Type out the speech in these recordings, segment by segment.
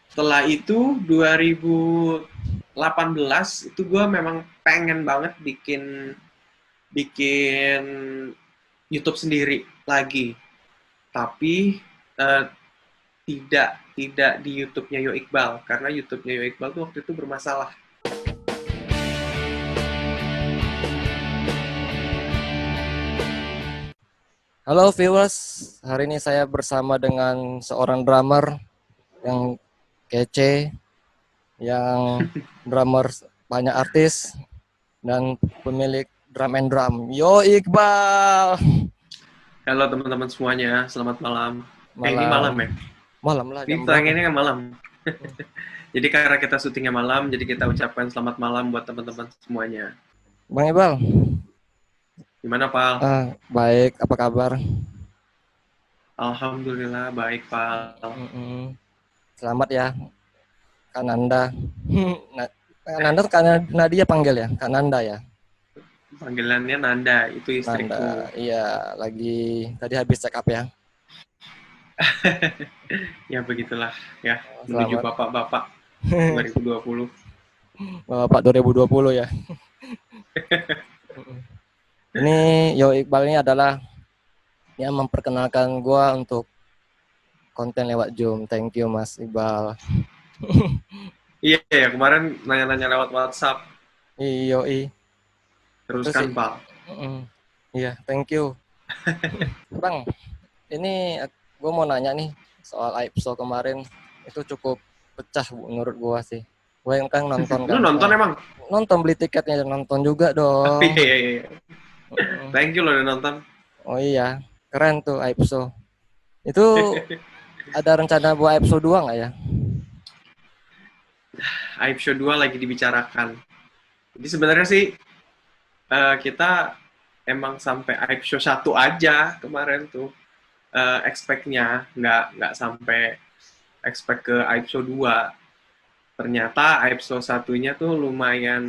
setelah itu 2018 itu gue memang pengen banget bikin bikin YouTube sendiri lagi. Tapi eh, tidak di YouTube-nya Yo Iqbal karena YouTube-nya Yo Iqbal tuh waktu itu bermasalah. Halo viewers, hari ini saya bersama dengan seorang drummer yang kece, yang drummer banyak artis dan pemilik drum and drum. Yo Iqbal. Halo teman-teman semuanya, selamat malam. Ini malam Malam, ya? malam lah Ini jam berapa? tayangannya kan malam. Jadi karena kita syutingnya malam, jadi kita ucapkan selamat malam buat teman-teman semuanya. Bang Iqbal, Gimana, Pal? baik, apa kabar? Alhamdulillah, baik, Pal. Selamat ya, Kak Nanda. Kak Nanda, Kak Nadia panggil ya, Kak Nanda ya. Panggilannya Nanda, itu Nanda, istriku. iya lagi tadi habis check up ya. Ya begitulah, ya. Menuju Selamat. bapak-bapak 2020. Bapak 2020 ya. Ini Yo Iqbal ini adalah yang memperkenalkan gua untuk konten lewat Zoom. Thank you Mas Iqbal. Iya, ya, kemarin nanya-nanya lewat WhatsApp. Iyo itu sih. Teruskan, Pal. Iya, thank you. Bang, ini gua mau nanya nih soal AIPSO kemarin itu cukup pecah menurut gua sih. Gua yang kan nonton Lu kan. nonton emang? Nonton beli tiketnya nonton juga Oh, dong. iya, iya, iya. Thank you lo udah nonton. Oh iya, keren tuh AIPSO. Itu ada rencana buat AIPSO 2 nggak ya? Aib Show 2 lagi dibicarakan. Jadi sebenarnya sih kita emang sampai Aib Show 1 aja kemarin tuh expect-nya, nggak sampai expect ke Aib Show 2. Ternyata Aib Show 1-nya tuh lumayan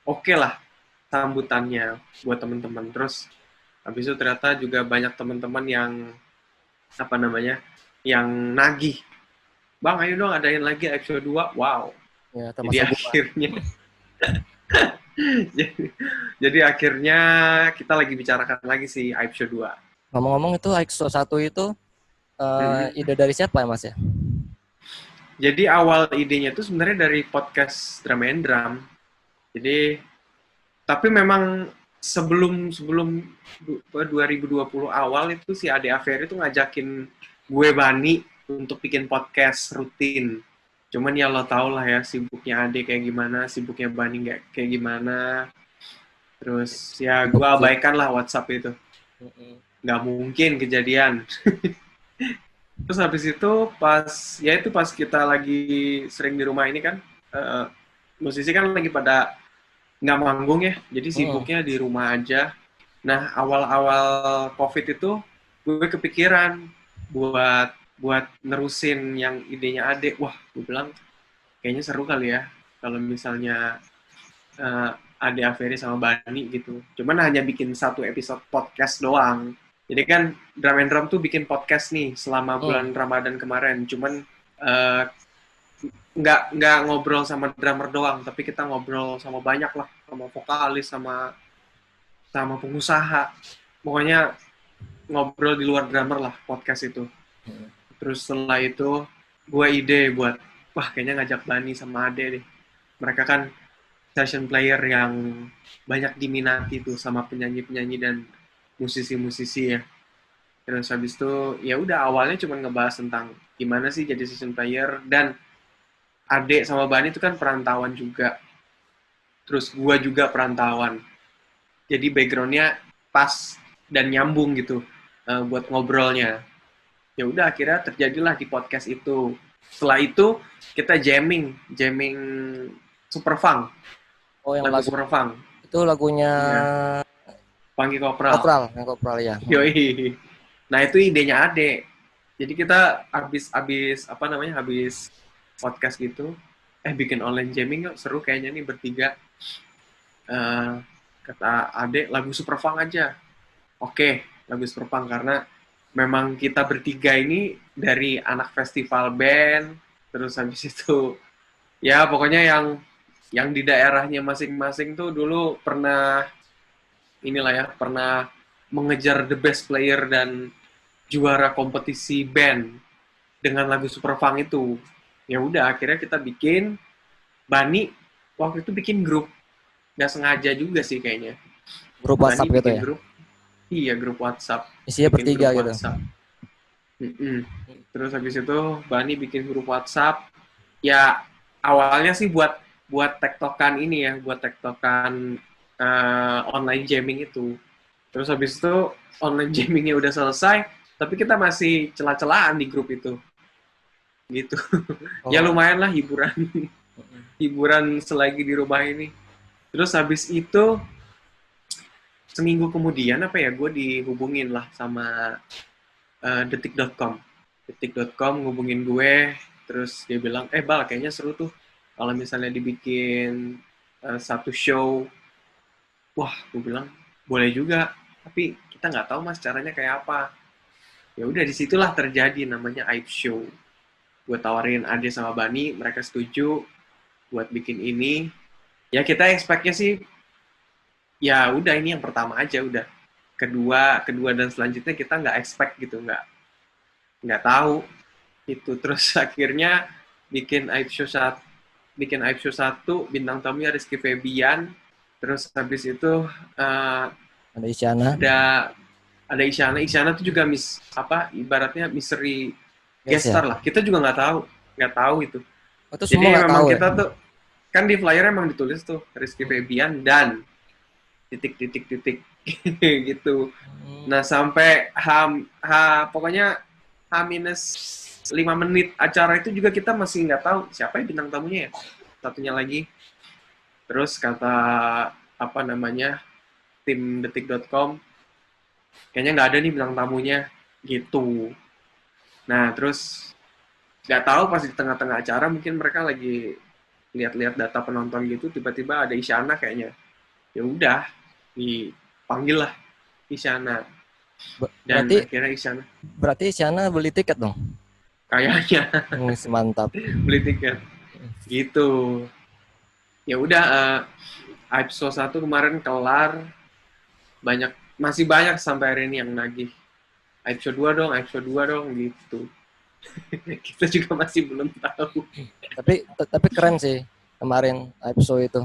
oke lah sambutannya buat teman-teman. Terus habis itu ternyata juga banyak teman-teman yang apa namanya? Yang nagih. Bang, ayo dong adain lagi Aib Show 2. Wow. Ya, Jadi termasuk gua. akhirnya jadi akhirnya kita lagi bicarakan lagi sih Aib Show 2. Ngomong-ngomong itu AIPSO 1 itu Mm-hmm. ide dari siapa ya Mas ya? Jadi awal idenya itu sebenarnya dari podcast Drum and Drum. Jadi tapi memang sebelum sebelum 2020 awal itu si Ade Aferi itu ngajakin gue Bani untuk bikin podcast rutin. Cuman ya lo tau lah ya sibuknya Ade kayak gimana, sibuknya Bani kayak gimana. Terus ya gue Sibuk sih. abaikan lah WhatsApp itu. Nggak mungkin kejadian. Terus habis itu pas kita lagi sering di rumah ini kan, musisi kan lagi pada nggak manggung ya, jadi sibuknya di rumah aja. Nah awal-awal COVID itu gue kepikiran buat buat nerusin yang idenya Ade. Wah, gue bilang kayaknya seru kali ya kalau misalnya uh, Ade Aferi sama Bani gitu. Cuman hanya bikin satu episode podcast doang. Jadi kan Drum and Drum tuh bikin podcast nih selama bulan Ramadan kemarin. Cuman uh, nggak ngobrol sama drummer doang, tapi kita ngobrol sama banyak lah, sama vokalis, sama sama pengusaha. Pokoknya ngobrol di luar drummer lah podcast itu. Terus setelah itu gue ide buat, wah kayaknya ngajak Bani sama Ade deh. Mereka kan session player yang banyak diminati tuh sama penyanyi-penyanyi dan musisi-musisi ya. Terus habis itu ya udah awalnya cuma ngebahas tentang gimana sih jadi session player, dan Ade sama Bani itu kan perantauan juga. Terus gua juga perantauan. Jadi backgroundnya pas dan nyambung gitu buat ngobrolnya. Ya udah akhirnya terjadilah di podcast itu. Setelah itu kita jamming super funk, Oh yang lagu lagu super funk. itu lagunya Iya, Panggi Kopral. Kopral, yang Kopral ya. Yoi. Nah itu idenya Ade. Jadi kita habis apa namanya habis podcast gitu, bikin online jamming yuk, seru kayaknya nih bertiga. Kata Ade lagu super funk aja. Oke, lagu super funk karena memang kita bertiga ini dari anak festival band, Terus habis itu ya pokoknya yang di daerahnya masing-masing tuh dulu pernah inilah ya, pernah mengejar the best player dan juara kompetisi band dengan lagu Super Funk itu. Ya udah akhirnya kita bikin, Bani waktu itu bikin grup, nggak sengaja juga sih kayaknya. Grup Bani WhatsApp gitu bikin ya. grup, iya grup WhatsApp, Isinya bikin bertiga grup gitu. WhatsApp. Terus habis itu Bani bikin grup WhatsApp. Ya awalnya sih buat tektokan ini ya, buat tektokan online jamming itu. Terus habis itu online jammingnya udah selesai, tapi kita masih celah-celahan di grup itu, gitu. Ya Oh. lumayan lah hiburan, hiburan selagi di rumah ini. Terus habis itu seminggu kemudian apa ya, gue dihubungin lah sama detik.com. Detik.com ngubungin gue, terus dia bilang, Bal kayaknya seru tuh kalau misalnya dibikin satu show. Wah, gue bilang boleh juga, tapi kita nggak tahu mas caranya kayak apa. Ya udah disitulah terjadi namanya Aib Show. Gue tawarin Ade sama Bani, mereka setuju buat bikin ini. Ya kita expect-nya sih, ya udah ini yang pertama aja udah. Kedua dan selanjutnya kita nggak expect gitu, nggak tahu itu. Terus akhirnya bikin Aib Show satu, bintang tamunya Rizky Febian. Terus habis itu Ada Isyana. ada Isyana tuh juga ibaratnya mystery Yes guest ya. star lah. Kita juga nggak tahu itu. Itu Jadi semua nggak memang tahu ya. kita tuh kan di flyer emang ditulis tuh Rizky Febian dan titik gitu. Nah sampai pokoknya H-5 menit acara itu juga kita masih nggak tahu siapa ya bintang tamunya ya. Satunya lagi. Terus kata apa namanya tim detik.com, kayaknya nggak ada nih bintang tamunya gitu. Nah terus nggak tahu pas di tengah-tengah acara mungkin mereka lagi lihat-lihat data penonton gitu, tiba-tiba ada Isyana kayaknya. Ya udah dipanggil lah Isyana, dan Berarti akhirnya Isyana berarti Isyana beli tiket dong. kayaknya Mantap. beli tiket gitu. Ya udah Aibso 1 kemarin kelar, masih banyak sampai hari ini yang nagih Aibso 2 dong, Aibso 2 dong gitu. Kita juga masih belum tahu. Tapi keren sih kemarin episode itu.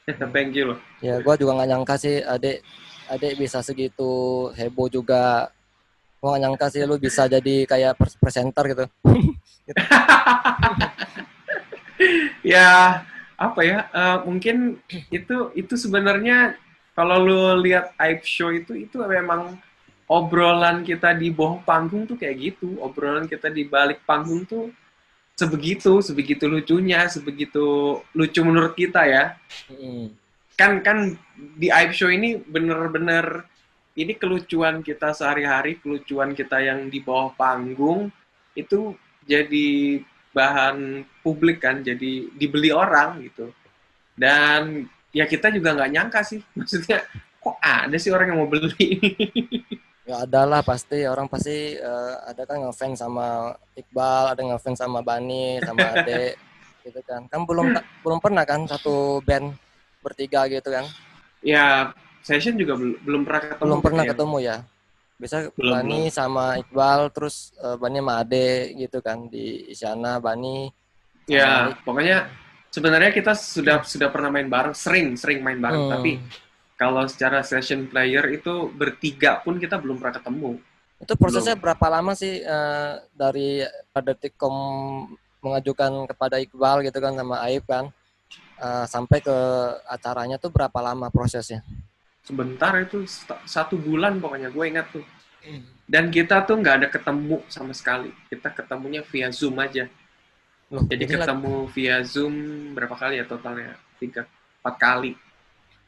Thank you loh. Ya gue juga nggak nyangka sih adik bisa segitu heboh juga. Gue nggak nyangka sih lu bisa jadi kayak presenter gitu. Ya apa ya, mungkin itu sebenarnya kalau lu lihat Aib Show itu memang obrolan kita di bawah panggung tuh kayak gitu. Obrolan kita di balik panggung tuh sebegitu lucunya, sebegitu lucu menurut kita ya. Kan di Aib Show ini bener-bener ini kelucuan kita sehari-hari, kelucuan kita yang di bawah panggung itu jadi bahan publik kan, jadi dibeli orang gitu. Dan ya kita juga nggak nyangka sih, maksudnya kok ada sih orang yang mau beli. Ya ada lah pasti, orang pasti ada kan ngefans sama Iqbal, ada ngefans sama Bani, sama Ade gitu kan. Kan belum pernah kan satu band bertiga gitu kan. Ya session juga belum pernah ketemu. Belum pernah gitu ketemu ya. Bisa belum. Bani sama Iqbal, terus Bani sama Ade gitu kan, di Isyana, Bani Ya pokoknya sebenarnya kita sudah pernah main bareng, sering main bareng, tapi kalau secara session player itu bertiga pun kita belum pernah ketemu. Itu prosesnya berapa lama sih dari Detikcom mengajukan kepada Iqbal gitu kan sama Aib kan, sampai ke acaranya tuh berapa lama prosesnya? Sebentar, itu 1 bulan pokoknya, gue ingat tuh. Dan kita tuh nggak ada ketemu sama sekali. Kita ketemunya via Zoom aja. Loh, jadi ketemu via Zoom berapa kali ya totalnya? 4 kali.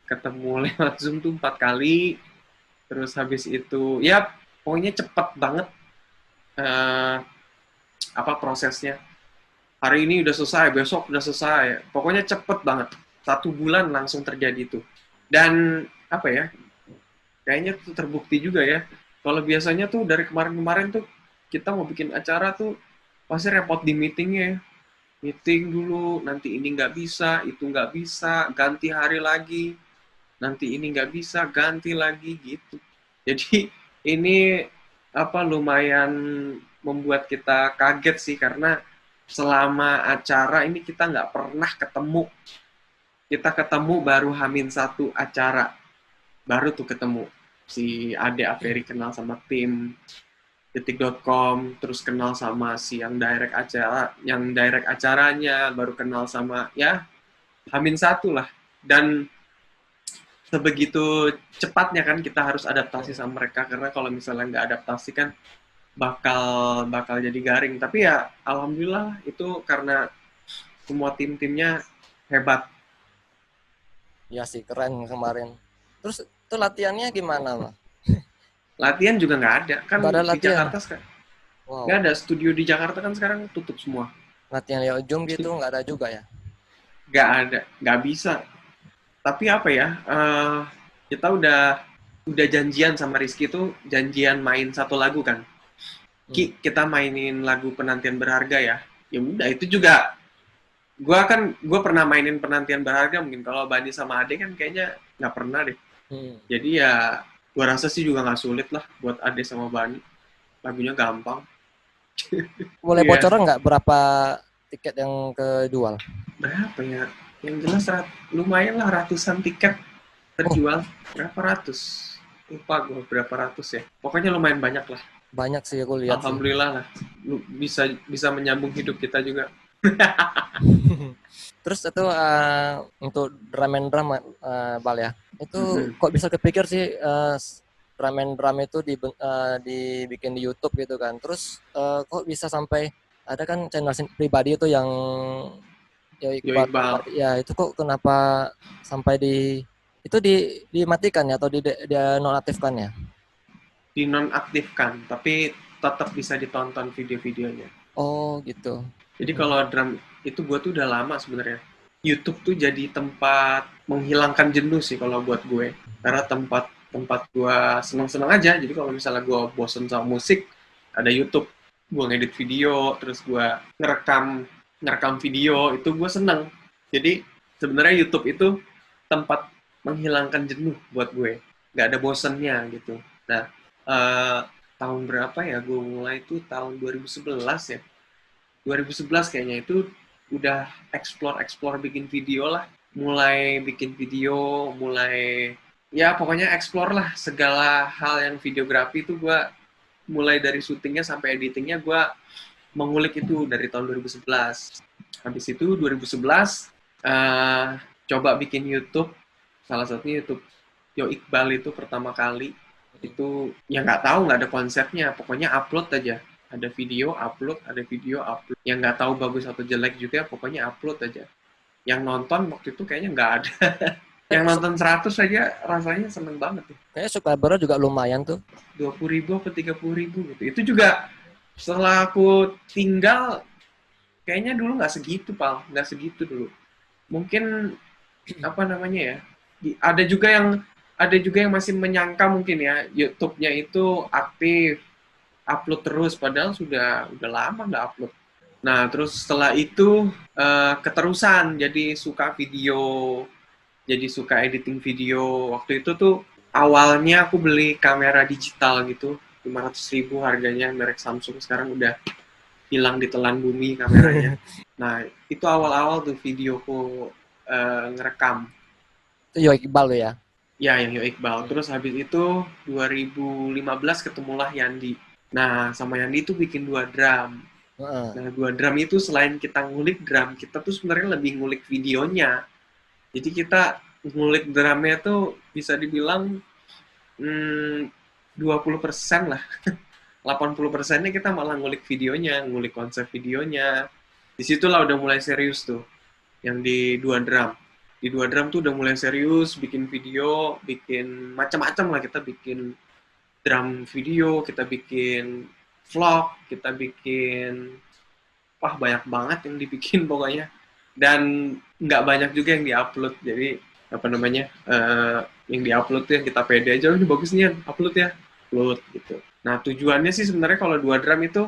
Ketemu lewat Zoom tuh 4 kali. Terus habis itu, ya pokoknya cepet banget prosesnya. Hari ini udah selesai, besok udah selesai. Pokoknya cepet banget. 1 bulan langsung terjadi itu. Dan apa ya, kayaknya tuh terbukti juga ya. Kalau biasanya tuh dari kemarin-kemarin tuh kita mau bikin acara tuh pasti repot di meetingnya. Meeting dulu, nanti ini nggak bisa, itu nggak bisa, ganti hari lagi, nanti ini nggak bisa, ganti lagi gitu. Jadi ini lumayan membuat kita kaget sih, karena selama acara ini kita nggak pernah ketemu. Kita ketemu baru H-1 acara, baru tuh ketemu. Si Ade Aferi kenal sama tim detik.com, terus kenal sama si yang direct acaranya, baru kenal sama ya H-1 lah. Dan sebegitu cepatnya kan kita harus adaptasi sama mereka, karena kalau misalnya nggak adaptasi kan bakal jadi garing. Tapi ya alhamdulillah itu karena semua tim-timnya hebat. Ya sih, keren kemarin. Terus itu latihannya gimana, Mas? Latihan juga nggak ada kan Nggak ada di latihan? Jakarta sekarang. Wow. Nggak ada, studio di Jakarta kan sekarang tutup semua. Latihan lewat Zoom gitu nggak ada juga ya? Nggak ada, nggak bisa. Tapi apa ya, kita udah janjian sama Rizky tuh, janjian main satu lagu kan. Ki, kita mainin lagu Penantian Berharga ya. Ya udah, itu juga gue pernah mainin Penantian Berharga, mungkin kalau Bani sama Ade kan kayaknya nggak pernah deh. Jadi ya gue rasa sih juga nggak sulit lah buat Ade sama Bani. Lagunya gampang. Boleh Iya. bocoran nggak berapa tiket yang kejual? Berapa ya? Yang jelas lumayan lah, ratusan tiket terjual. Berapa ratus? Lupa gue berapa ratus ya. Pokoknya lumayan banyak lah. Banyak sih aku lihat. Alhamdulillah lah. Bisa menyambung hidup kita juga. Terus itu untuk drum and drum, Bal ya. Itu kok bisa kepikir sih drum and drum itu dibikin di YouTube gitu kan. Terus kok bisa sampai ada kan channel pribadi itu yang Yo Iqbal. Ya, itu kok kenapa sampai dimatikan ya atau dia nonaktifkan ya? Dinonaktifkan, tapi tetap bisa ditonton video-videonya. Oh, gitu. Jadi kalau drum itu gue tuh udah lama sebenarnya. YouTube tuh jadi tempat menghilangkan jenuh sih kalau buat gue. Karena tempat gue senang-senang aja. Jadi kalau misalnya gue bosen sama musik, ada YouTube. Gue ngedit video, terus gue ngerekam video, itu gue seneng. Jadi sebenarnya YouTube itu tempat menghilangkan jenuh buat gue. Gak ada bosennya gitu. Nah, tahun berapa ya gue mulai itu tahun 2011 ya. 2011 kayaknya itu udah explore bikin video lah. Mulai bikin video, ya pokoknya explore lah segala hal yang videografi itu gue mulai dari syutingnya sampai editingnya gue mengulik itu dari tahun 2011. Habis itu 2011 coba bikin YouTube, salah satunya YouTube Yo Iqbal itu pertama kali. Itu ya nggak ada konsepnya, pokoknya upload aja. Ada video upload, yang nggak tahu bagus atau jelek juga, pokoknya upload aja. Yang nonton waktu itu kayaknya nggak ada. Yang nonton 100 aja rasanya seneng banget tuh. Kayaknya subscribernya juga lumayan tuh. 20.000 atau 30.000 gitu. Itu juga setelah aku tinggal, kayaknya dulu nggak segitu, Pal. Nggak segitu dulu. Mungkin, ada juga yang masih menyangka mungkin ya, YouTube-nya itu aktif, upload terus, padahal sudah lama nggak upload. Nah, terus setelah itu keterusan, jadi suka video, jadi suka editing video. Waktu itu tuh awalnya aku beli kamera digital gitu, 500.000 harganya, merek Samsung, sekarang udah hilang di telan bumi kameranya. Nah, itu awal-awal tuh videoku ngerekam. Itu Yo Iqbal tuh ya? Ya, yang Yo Iqbal. Terus habis itu 2015 ketemulah Yandi. Nah, sama Yandi itu bikin 2 drum. Nah, 2 drum itu selain kita ngulik drum, kita tuh sebenarnya lebih ngulik videonya. Jadi kita ngulik drumnya tuh bisa dibilang 20% lah. 80%-nya kita malah ngulik videonya, ngulik konsep videonya. Disitulah udah mulai serius tuh, yang di 2 drum. Di 2 drum tuh udah mulai serius, bikin video, bikin macam-macam lah. Kita bikin drum video, kita bikin vlog, kita bikin, banyak banget yang dibikin pokoknya. Dan nggak banyak juga yang diupload. Jadi, yang diupload tuh yang kita pede aja, ini bagus nih, upload ya. Upload gitu. Nah, tujuannya sih sebenarnya kalau 2 drum itu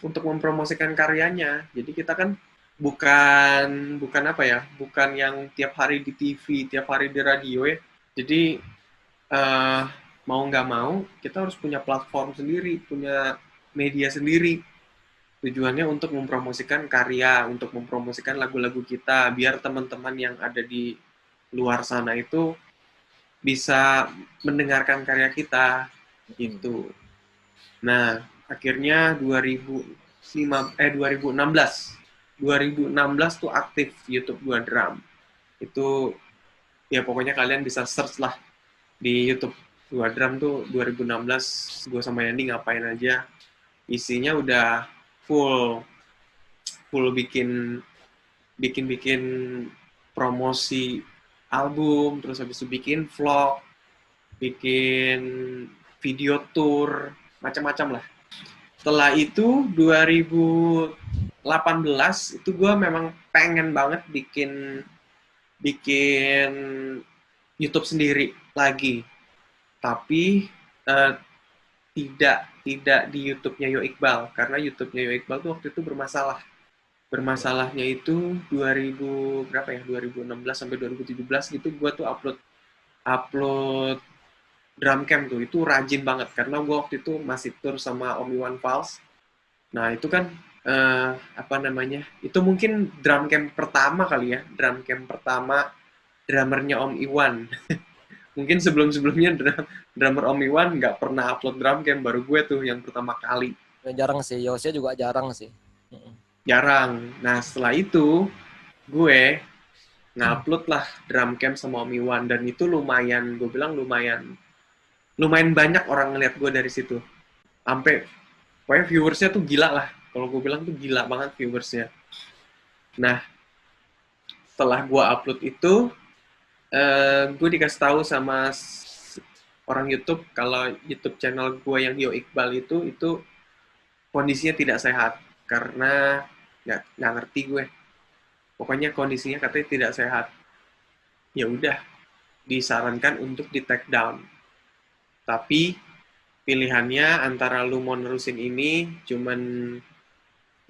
untuk mempromosikan karyanya. Jadi kita kan bukan bukan apa ya, bukan yang tiap hari di TV, tiap hari di radio ya. Jadi eh, mau nggak mau kita harus punya platform sendiri, punya media sendiri. Tujuannya untuk mempromosikan karya, untuk mempromosikan lagu-lagu kita, biar teman-teman yang ada di luar sana itu bisa mendengarkan karya kita gitu. Nah, akhirnya 2016 tuh aktif YouTube gua drum. Itu ya pokoknya kalian bisa search lah di YouTube gua drum tuh 2016 gua sama Yandi ngapain aja. Isinya udah full full bikin promosi album, terus habis itu bikin vlog, bikin video tour, macam-macam lah. Setelah itu 2018 itu gue memang pengen banget bikin bikin YouTube sendiri lagi, tapi eh, tidak di YouTube-nya Yo Iqbal, karena YouTube-nya Yo Iqbal tuh waktu itu bermasalah. Bermasalahnya itu 2000 berapa ya, 2016 sampai 2017 gitu, gue tuh upload upload drum camp tuh, itu rajin banget karena gue waktu itu masih tour sama Om Iwan Fals. Nah itu kan apa namanya, itu mungkin drum camp pertama kali ya, drum camp pertama drummernya Om Iwan. Mungkin sebelum-sebelumnya drummer Om Iwan nggak pernah upload drum camp, baru gue tuh yang pertama kali. Jarang sih, Yosia juga jarang sih. Jarang. Nah setelah itu gue ngupload lah drum camp sama Om Iwan, dan itu lumayan, gue bilang lumayan banyak orang ngeliat gue dari situ. Sampai pokoknya viewersnya tuh gila lah. Kalau gue bilang tuh gila banget viewersnya. Nah, setelah gue upload itu, gue dikasih tahu sama orang YouTube kalau YouTube channel gue yang Yo Iqbal itu kondisinya tidak sehat karena nggak ngerti gue. Pokoknya kondisinya katanya tidak sehat. Ya udah, disarankan untuk di take down. Tapi pilihannya antara lu mau nerusin ini, cuman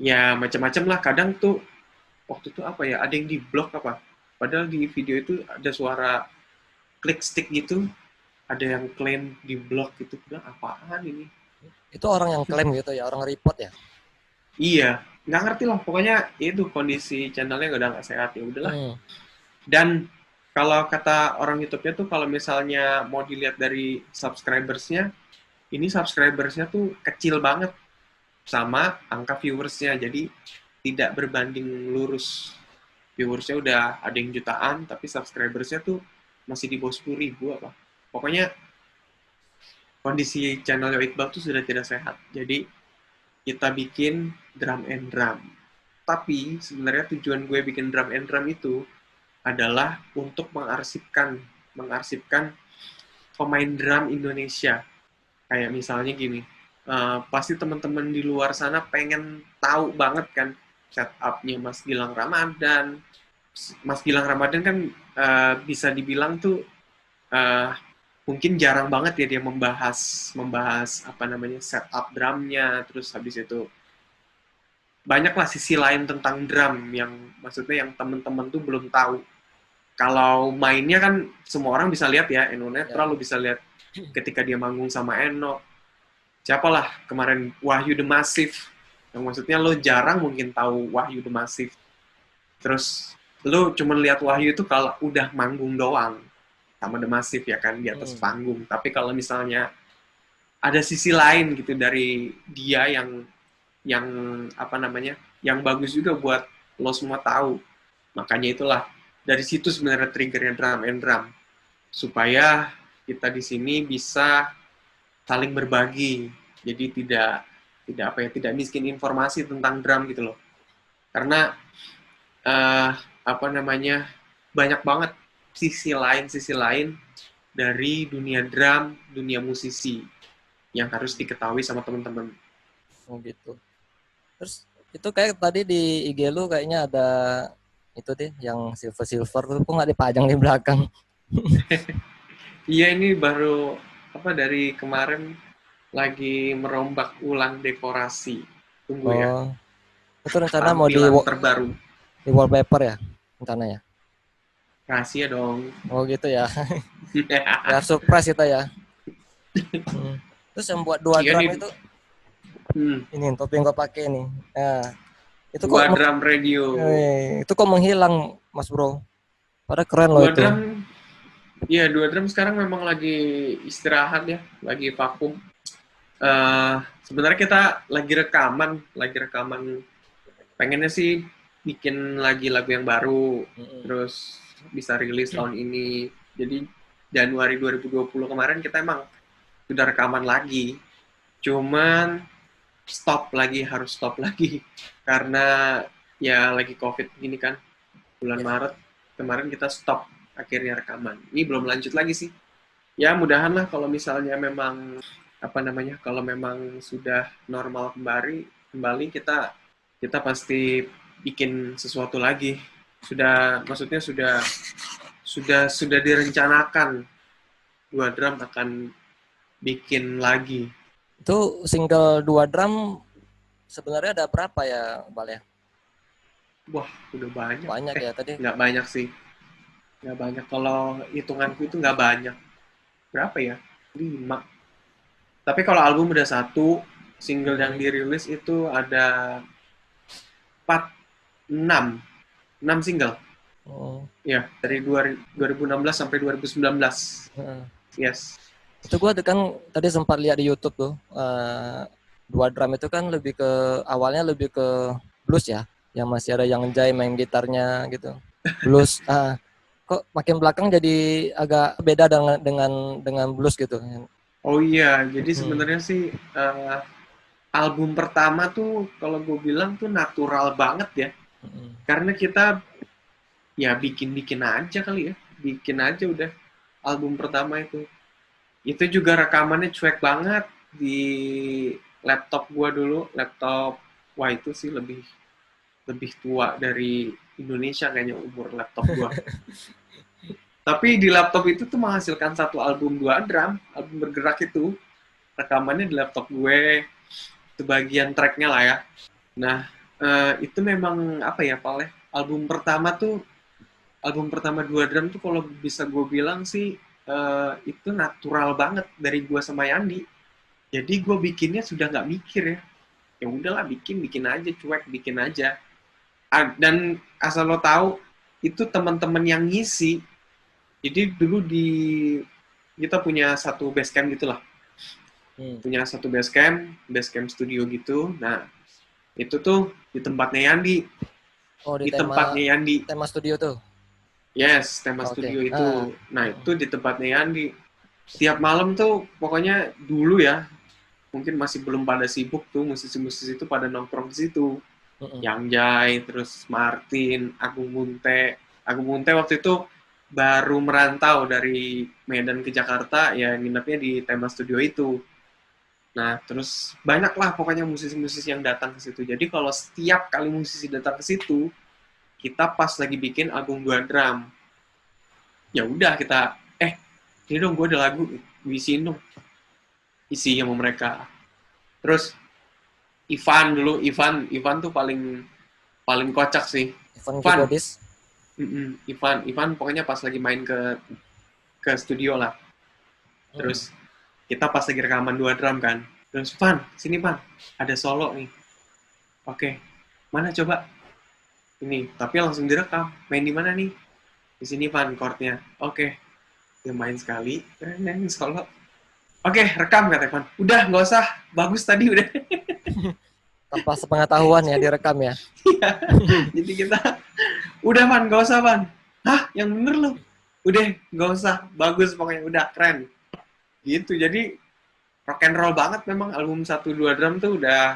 ya macam-macam lah. Kadang tuh waktu itu apa ya, ada yang di blok apa, padahal di video itu ada suara klik stick gitu, ada yang klaim di blok gitu. Bilang apaan ini? Itu orang yang klaim gitu ya, orang report ya? Iya, nggak ngerti lah. Pokoknya itu kondisi channelnya udah nggak sehat, ya udahlah. Dan kalau kata orang YouTube-nya tuh, kalau misalnya mau dilihat dari subscribers-nya, ini subscribers-nya tuh kecil banget sama angka viewersnya, jadi tidak berbanding lurus. Viewersnya udah ada yang jutaan, tapi subscribersnya tuh masih di bawah 10.000 apa. Pokoknya kondisi channel Yo Iqbal tuh sudah tidak sehat. Jadi kita bikin drum and drum. Tapi sebenarnya tujuan gue bikin drum and drum itu adalah untuk mengarsipkan pemain drum Indonesia. Kayak misalnya gini, pasti teman-teman di luar sana pengen tahu banget kan setup-nya Mas Gilang Ramadan. Mas Gilang Ramadan kan bisa dibilang tuh mungkin jarang banget ya dia membahas apa namanya, setup drumnya, terus habis itu banyaklah sisi lain tentang drum yang maksudnya yang teman-teman tuh belum tahu. Kalau mainnya kan semua orang bisa lihat ya, Eno Netral lo bisa lihat ketika dia manggung sama Eno. Siapalah kemarin, Wahyu The Massive, yang maksudnya lo jarang mungkin tahu Wahyu The Massive. Terus lo cuma lihat Wahyu itu kalau udah manggung doang sama The Massive ya kan, di atas panggung. Tapi kalau misalnya ada sisi lain gitu dari dia yang apa namanya, yang bagus juga buat lo semua tahu. Makanya itulah dari situ sebenarnya triggernya drum and drum, supaya kita di sini bisa saling berbagi, jadi tidak miskin informasi tentang drum gitu loh. Karena apa namanya, banyak banget sisi lain dari dunia drum, dunia musisi yang harus diketahui sama teman-teman. Oh gitu. Terus itu kayak tadi di IG lu kayaknya ada itu deh yang silver tuh, kok nggak dipajang di belakang? Iya, ini baru apa, dari kemarin lagi merombak ulang dekorasi. Tunggu ya. Oh, itu rencana mau Tampilan terbaru. di wallpaper ya rencananya? Rahasia dong. Oh gitu ya. Ya surprise itu ya. Terus yang buat dua Iya drum nih. itu, Hmm, ini topi yang gue pakai nih. Nah, itu kok dua drum radio. itu kok menghilang, Mas Bro. Padahal keren loh Dua itu. drum, iya dua drum sekarang memang lagi istirahat ya, lagi vakum. Sebenarnya kita lagi rekaman. Pengennya sih bikin lagi lagu yang baru, terus bisa rilis tahun ini. Jadi Januari 2020 kemarin kita emang sudah rekaman lagi. Cuman harus stop lagi. Karena ya lagi COVID gini kan, bulan Maret kemarin kita stop akhirnya rekaman. Ini belum lanjut lagi sih. Ya mudahan lah kalau misalnya memang apa namanya, kalau memang sudah normal kembali kita kita pasti bikin sesuatu lagi. Maksudnya sudah direncanakan dua drum akan bikin lagi. Itu single dua drum sebenarnya ada berapa ya, Bal ya? Wah, udah banyak. Banyak ya tadi. Nggak banyak sih. Nggak banyak. Kalau hitunganku itu nggak banyak. Berapa ya? 5. Tapi kalau album udah satu, single yang dirilis itu ada 4, 6. 6 single. Oh. Ya, dari 2016 sampai 2019. Yes. Itu gue kan tadi sempat lihat di YouTube tuh, dua drum itu kan awalnya lebih ke blues ya, yang masih ada yang Jai main gitarnya gitu, blues. Kok makin belakang jadi agak beda dengan blues gitu. Oh iya, jadi sebenarnya sih album pertama tuh kalau gue bilang tuh natural banget ya, karena kita ya bikin aja kali ya, bikin aja udah album pertama itu. Itu juga rekamannya cuek banget di laptop gua dulu, laptop wah itu sih lebih lebih tua dari Indonesia kayaknya umur laptop gua. Tapi di laptop itu tuh menghasilkan satu album dua drum, album bergerak itu. Rekamannya di laptop gue, sebagian tracknya lah ya. Nah, itu memang apa ya, Pal ya? Album pertama dua drum tuh kalau bisa gue bilang sih, itu natural banget dari gue sama Yandi. Jadi gue bikinnya sudah nggak mikir ya. Ya udahlah bikin aja, cuek bikin aja. Dan asal lo tahu, itu teman-teman yang ngisi. Jadi dulu kita punya satu base camp gitulah. Punya satu base camp studio gitu. Nah, itu tuh di tempatnya Yandi. Oh, di tempatnya Yandi. Tema studio tuh. Yes, tema studio itu. Nah, itu di tempatnya Yandi. Setiap malam tuh, pokoknya dulu ya, mungkin masih belum pada sibuk tuh, musisi-musisi itu pada nongkrong di situ. Yang Jai, terus Martin, Agung Munte. Agung Munte waktu itu baru merantau dari Medan ke Jakarta, ya nginepnya di tema studio itu. Nah, terus banyaklah pokoknya musisi-musisi yang datang ke situ. Jadi kalau setiap kali musisi datang ke situ, kita pas lagi bikin album dua drum. Ya udah kita, ini dong gue ada lagu, isiin dong. Isi sama mereka. Terus Ivan tuh paling kocak sih. Ivan pokoknya pas lagi main ke studio lah. Terus kita pas lagi rekaman dua drum kan. Terus Van, sini Van, ada solo nih. Oke, mana coba? Ini, tapi langsung direkam. Main di mana nih? Di sini Van, chordnya. Oke, dia main sekali, main solo. Oke, rekam kata Van. Udah, nggak usah. Bagus tadi udah. Tanpa sepengetahuan ya direkam ya. Iya. Jadi kita, udah Van, nggak usah Van. Hah, yang bener loh. Udah, nggak usah. Bagus pokoknya, udah keren. Gitu, jadi rock and roll banget memang album 1-2 drum tuh udah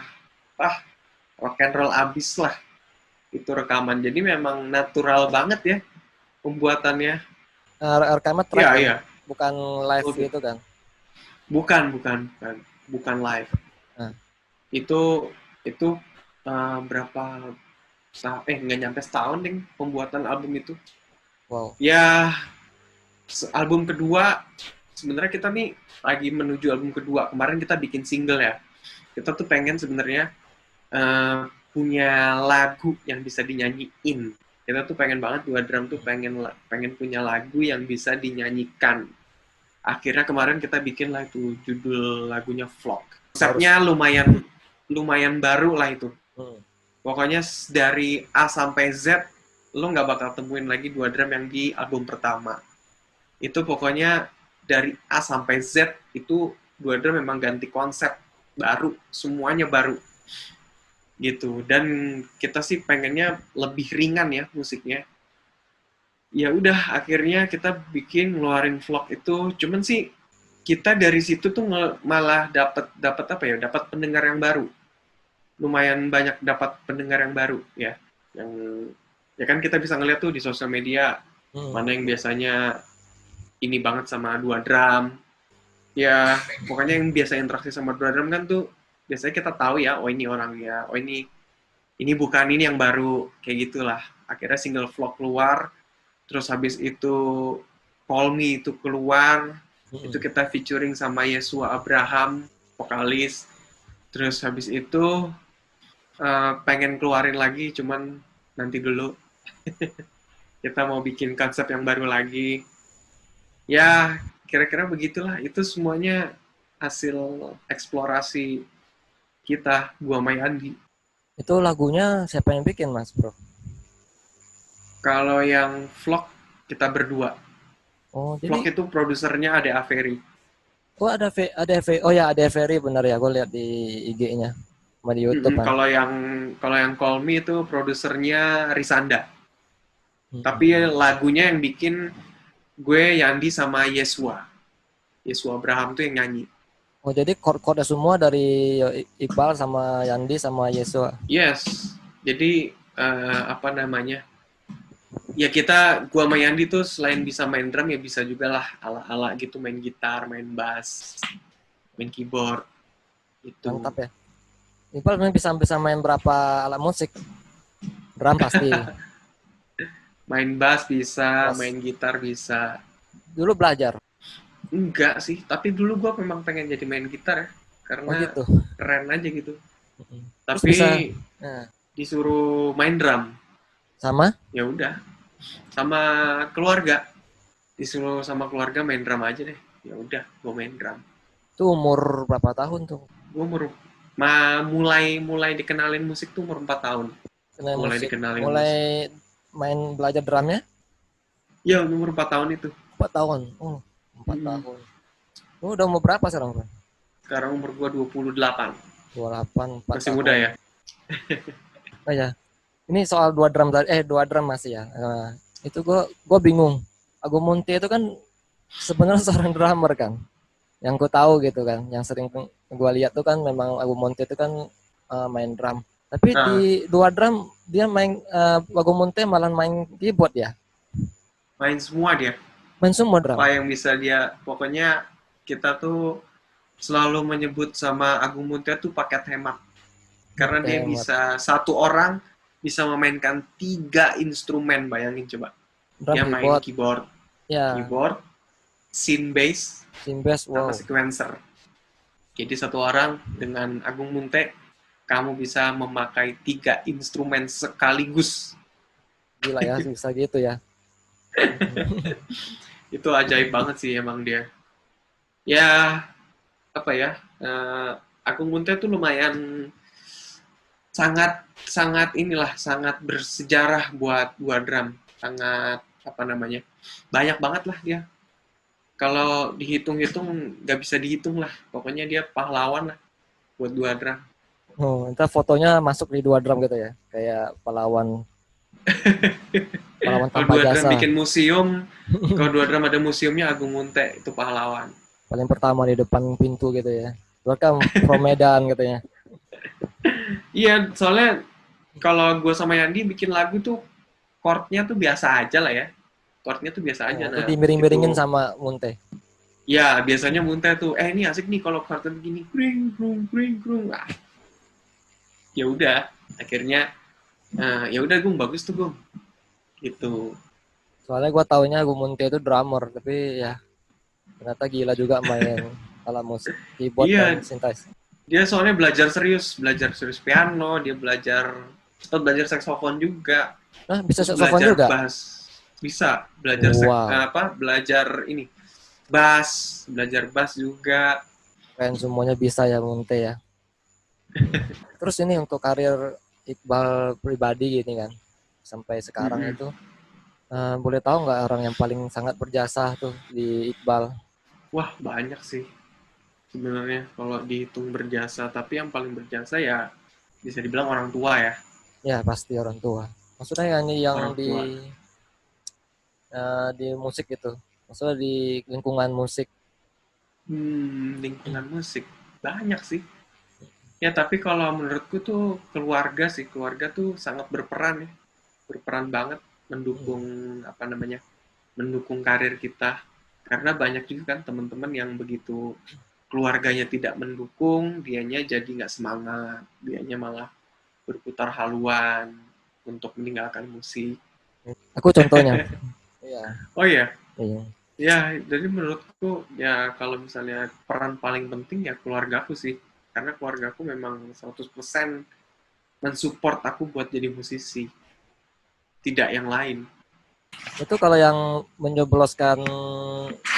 rock and roll abis lah itu rekaman. Jadi memang natural banget ya pembuatannya. Rekaman track ya, kan? Iya. Bukan live gitu kan? Bukan live. Itu berapa nggak nyampe setahun ding pembuatan album itu. Wow. Ya album kedua sebenarnya kita nih lagi menuju album kedua. Kemarin kita bikin single ya. Kita tuh pengen sebenarnya eh, punya lagu yang bisa dinyanyiin. Kita tuh pengen banget dua drum tuh pengen punya lagu yang bisa dinyanyikan. Akhirnya kemarin kita bikin lah itu judul lagunya Vlog. Konsepnya lumayan baru lah itu. Pokoknya dari A sampai Z lo nggak bakal temuin lagi dua drum yang di album pertama. Itu pokoknya dari A sampai Z itu dua drum memang ganti konsep baru, semuanya baru gitu. Dan kita sih pengennya lebih ringan ya musiknya. Ya udah akhirnya kita bikin ngeluarin vlog itu, cuman sih kita dari situ tuh malah dapat apa ya, dapat pendengar yang baru, lumayan banyak dapat pendengar yang baru ya, yang ya kan kita bisa ngeliat tuh di sosial media mana yang biasanya ini banget sama dua drum ya, pokoknya yang biasa interaksi sama dua drum kan tuh biasanya kita tahu ya, oh ini orangnya, oh ini bukan, ini yang baru, kayak gitulah. Akhirnya single vlog keluar, terus habis itu Call Me itu keluar, itu kita featuring sama Yesua Abraham, vokalis. Terus habis itu pengen keluarin lagi, cuman nanti dulu. Kita mau bikin konsep yang baru lagi. Ya, kira-kira begitulah. Itu semuanya hasil eksplorasi kita, gua sama Andi. Itu lagunya siapa yang bikin, Mas, Bro? Kalau yang vlog kita berdua. Oh, Vlog jadi itu produsernya Ade Averi. oh ada oh ya ada Ferry bener ya, gue lihat di IG-nya sama di YouTube kan. Kalau yang Call Me itu produsernya Risanda. Tapi lagunya yang bikin gue, Yandi sama Yesua. Yesua Abraham tuh yang nyanyi. Oh, jadi chord-chordnya semua dari Iqbal sama Yandi sama Yesua. Yes. Jadi apa namanya? Ya gua sama Yandi tuh selain bisa main drum ya bisa juga lah ala-ala gitu, main gitar, main bass, main keyboard. Itu. Mantap ya. Iqbal bisa main berapa alat musik? Drum pasti. Main bass bisa, main gitar bisa. Dulu belajar? Enggak sih, tapi dulu gue memang pengen jadi main gitar ya, karena gitu. keren aja gitu. Terus Tapi bisa, disuruh main drum. Sama? Ya udah, sama keluarga. Disuruh sama keluarga main drum aja deh. Ya udah, gue main drum. Itu umur berapa tahun tuh? Gue mulai dikenalin musik tuh umur 4 tahun. Mulai main belajar drumnya? Ya, umur 4 tahun itu. 4 tahun. Oh, 4 tahun. Lu udah umur berapa sekarang, Bro? Sekarang umur gue 28. 28, 4 Masih tahun. muda ya? Oh ya. Ini soal dua drum masih ya. Itu gue bingung. Agung Munti itu kan sebenarnya seorang drummer kan. Yang gue tahu gitu kan. Yang sering gue lihat tuh kan memang Agung Munti itu kan main drum. Tapi di dua drum dia main Agung Munti malah main keyboard ya. Main semua dia. Main semua drum. Apa yang bisa dia, pokoknya kita tuh selalu menyebut sama Agung Munti tuh paket hemat. Karena dia bisa, satu orang bisa memainkan 3 instrumen, bayangin coba. Drum, dia main keyboard, synth bass, wow. sama sequencer. Jadi satu orang dengan Agung Munte, kamu bisa memakai 3 instrumen sekaligus. Gila ya, bisa gitu ya. Itu ajaib banget sih emang dia. Ya, apa ya, Agung Munte tuh lumayan sangat bersejarah buat dua drum. Sangat banyak banget lah dia. Kalau dihitung-hitung nggak bisa dihitung lah. Pokoknya dia pahlawan lah buat dua drum. Oh, entah fotonya masuk di dua drum gitu ya, kayak pahlawan. Kalau dua drum bikin museum, kalau dua drum ada museumnya, Agung Munte itu pahlawan. Paling pertama di depan pintu gitu ya. Welcome from Medan katanya. Iya, soalnya kalau gue sama Yandi bikin lagu tuh chordnya tuh biasa aja lah ya. Chordnya tuh biasa aja. Jadi miring-miringin sama Munte. Ya, biasanya Munte tuh, ini asik nih kalau chordnya begini, kring, krung. Ya udah, akhirnya, ya udah Gung, bagus tuh Gung. Gitu. Soalnya gue taunya Gung Munte itu drummer, tapi ya ternyata gila juga main alat musik, keyboard dan synthesizer. Dia soalnya belajar serius piano, dia sempat belajar saksofon juga, Nah, bisa terus saxophone belajar juga? bass, bisa Wow, belajar ini belajar bass juga. keren semuanya bisa ya Munte ya. Terus ini untuk karir Iqbal pribadi gini kan, sampai sekarang Mm-mm. itu boleh tahu nggak orang yang paling sangat berjasa tuh di Iqbal? Wah, banyak sih sebenarnya kalau dihitung berjasa, tapi yang paling berjasa ya bisa dibilang orang tua ya, Ya pasti orang tua. Maksudnya yang orang tua. di musik itu, maksudnya di lingkungan musik. Lingkungan musik banyak sih. Ya, tapi kalau menurutku tuh keluarga tuh sangat berperan ya, berperan banget mendukung apa namanya, mendukung karir kita. Karena banyak juga kan teman-teman yang begitu keluarganya tidak mendukung, dianya jadi nggak semangat, dianya malah berputar haluan untuk meninggalkan musik. Aku contohnya. Iya, Oh iya, iya. ya, jadi menurutku ya kalau misalnya peran paling penting ya keluargaku sih. Karena keluargaku memang 100% mensupport aku buat jadi musisi, tidak yang lain. Itu kalau yang menjebloskan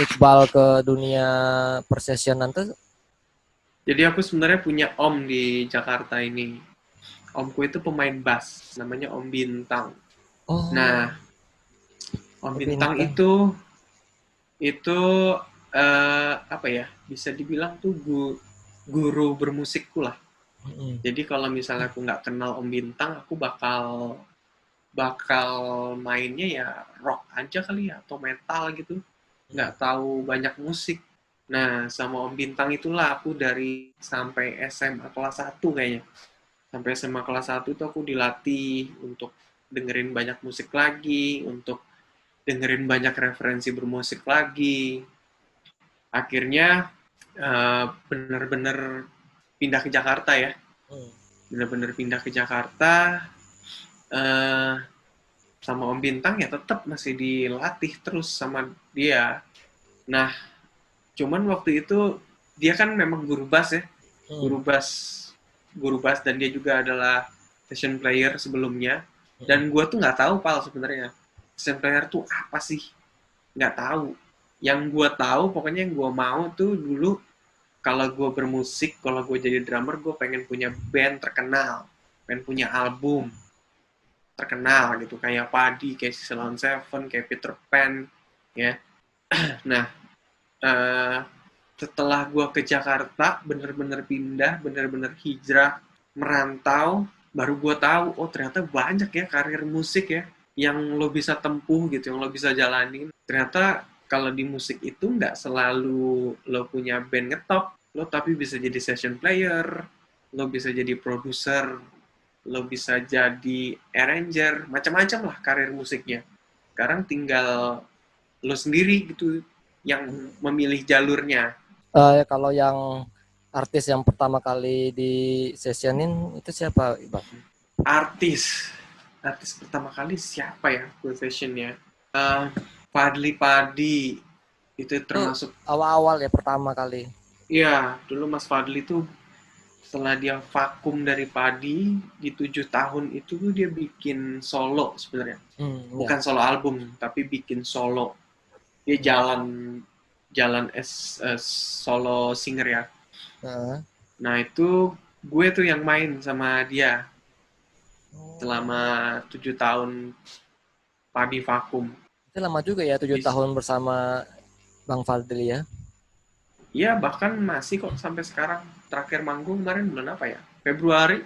Iqbal ke dunia persessionan tuh, Jadi aku sebenarnya punya om di Jakarta ini. Omku itu pemain bass, namanya Om Bintang. oh, Nah, Om Bintang bintang. itu apa ya? Bisa dibilang tuh guru bermusikku lah. Mm-mm. Jadi kalau misalnya aku nggak kenal Om Bintang, aku bakal bakal mainnya ya rock aja kali ya atau metal gitu, nggak tahu banyak musik. Nah, sama Om Bintang itulah aku dari sampai SMA kelas 1 kayaknya. Sampai SMA kelas 1 tuh aku dilatih untuk dengerin banyak musik lagi, untuk dengerin banyak referensi bermusik lagi. Akhirnya bener-bener pindah ke Jakarta ya. Bener-bener pindah ke Jakarta, eh, sama Om Bintang ya tetap masih dilatih terus sama dia. Nah, cuman waktu itu dia kan memang guru bass ya, Hmm. guru bass, guru bass dan dia juga adalah session player sebelumnya. Dan gue tuh nggak tahu pal sebenarnya session player tuh apa sih, nggak tahu. Yang gue tahu pokoknya yang gue mau tuh dulu kalau gue bermusik, kalau gue jadi drummer, gue pengen punya band terkenal, pengen punya album terkenal gitu kayak Padi, kayak Ceylon Seven, kayak Peter Pan, ya. Nah, eh, setelah gue ke Jakarta, bener-bener pindah, bener-bener hijrah, merantau, baru gue tahu, oh ternyata banyak ya karir musik ya, yang lo bisa tempuh gitu, yang lo bisa jalanin. Ternyata kalau di musik itu nggak selalu lo punya band ngetop, lo tapi bisa jadi session player, lo bisa jadi produser, lo bisa jadi arranger, macam-macam lah karir musiknya. Sekarang tinggal lo sendiri gitu yang memilih jalurnya. Kalau yang artis yang pertama kali di sessionin itu siapa, Bang? Artis artis pertama kali siapa ya professionnya? uh, Fadly Padi itu Itu termasuk. awal-awal ya pertama kali. Ya, dulu Mas Fadli tuh setelah dia vakum dari Padi di 7 tahun itu dia bikin solo sebenarnya, Ya. bukan solo album tapi bikin solo. Dia Hmm. jalan jalan solo singer ya. Nah. Nah itu gue tuh yang main sama dia selama Oh, 7 tahun Padi vakum. itu lama juga ya 7 tahun bersama Bang Fadli ya. Iya, bahkan masih kok sampai sekarang. Terakhir manggung kemarin bulan apa ya? Februari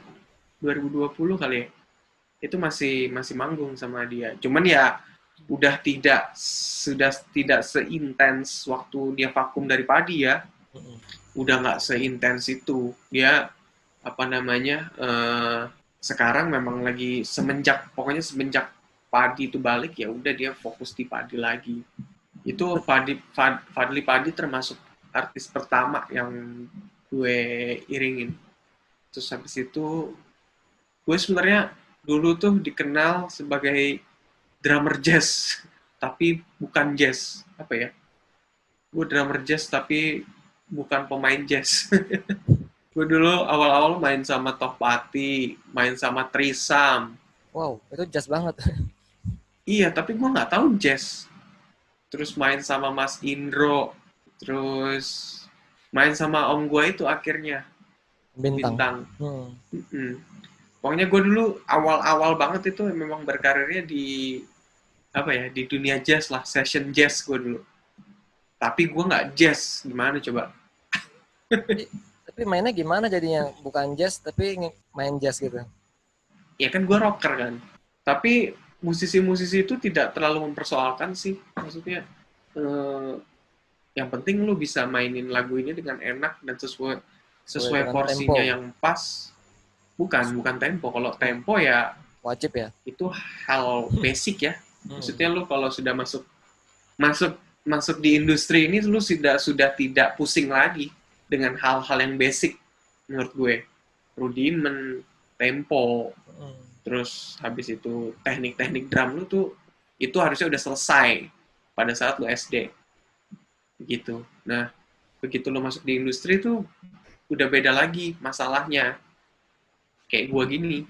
2020 kali ya. Itu masih masih manggung sama dia. Cuman ya sudah tidak seintens waktu dia vakum dari Padi ya. Udah nggak seintens itu. Dia apa namanya? Sekarang memang lagi semenjak Padi itu balik ya udah dia fokus di Padi lagi. Itu Fadli Padi termasuk artis pertama yang gue iringin. Terus habis itu gue sebenarnya dulu tuh dikenal sebagai drummer jazz, tapi bukan jazz. Apa ya? Gue drummer jazz tapi bukan pemain jazz. Gue dulu awal-awal main sama Tokpati, main sama Trisam. Wow, itu jazz banget. Iya, tapi gue nggak tahu jazz. Terus main sama Mas Indro. Terus main sama om gue itu akhirnya, Bintang. Bintang. Hmm. Mm-mm. Pokoknya gue dulu awal-awal banget itu memang berkarirnya di apa ya, di dunia jazz lah, session jazz gue dulu. Tapi gue nggak jazz, gimana coba? Tapi, tapi mainnya gimana jadinya? Bukan jazz, tapi main jazz gitu. Ya kan gue rocker kan. Tapi musisi-musisi itu tidak terlalu mempersoalkan sih. Maksudnya eh, yang penting lu bisa mainin lagu ini dengan enak dan sesuai Sesuai sesuai dengan tempo. porsinya yang pas. Bukan tempo. Kalau tempo ya Wajib ya. itu hal basic ya. Hmm. Maksudnya lu kalau sudah masuk masuk masuk di industri ini lu sudah tidak pusing lagi dengan hal-hal yang basic menurut gue. Rudiment, tempo, Hmm. terus habis itu teknik-teknik drum lu tuh itu harusnya udah selesai pada saat lu SD gitu. Nah, begitu lu masuk di industri tuh udah beda lagi masalahnya. Kayak gua gini,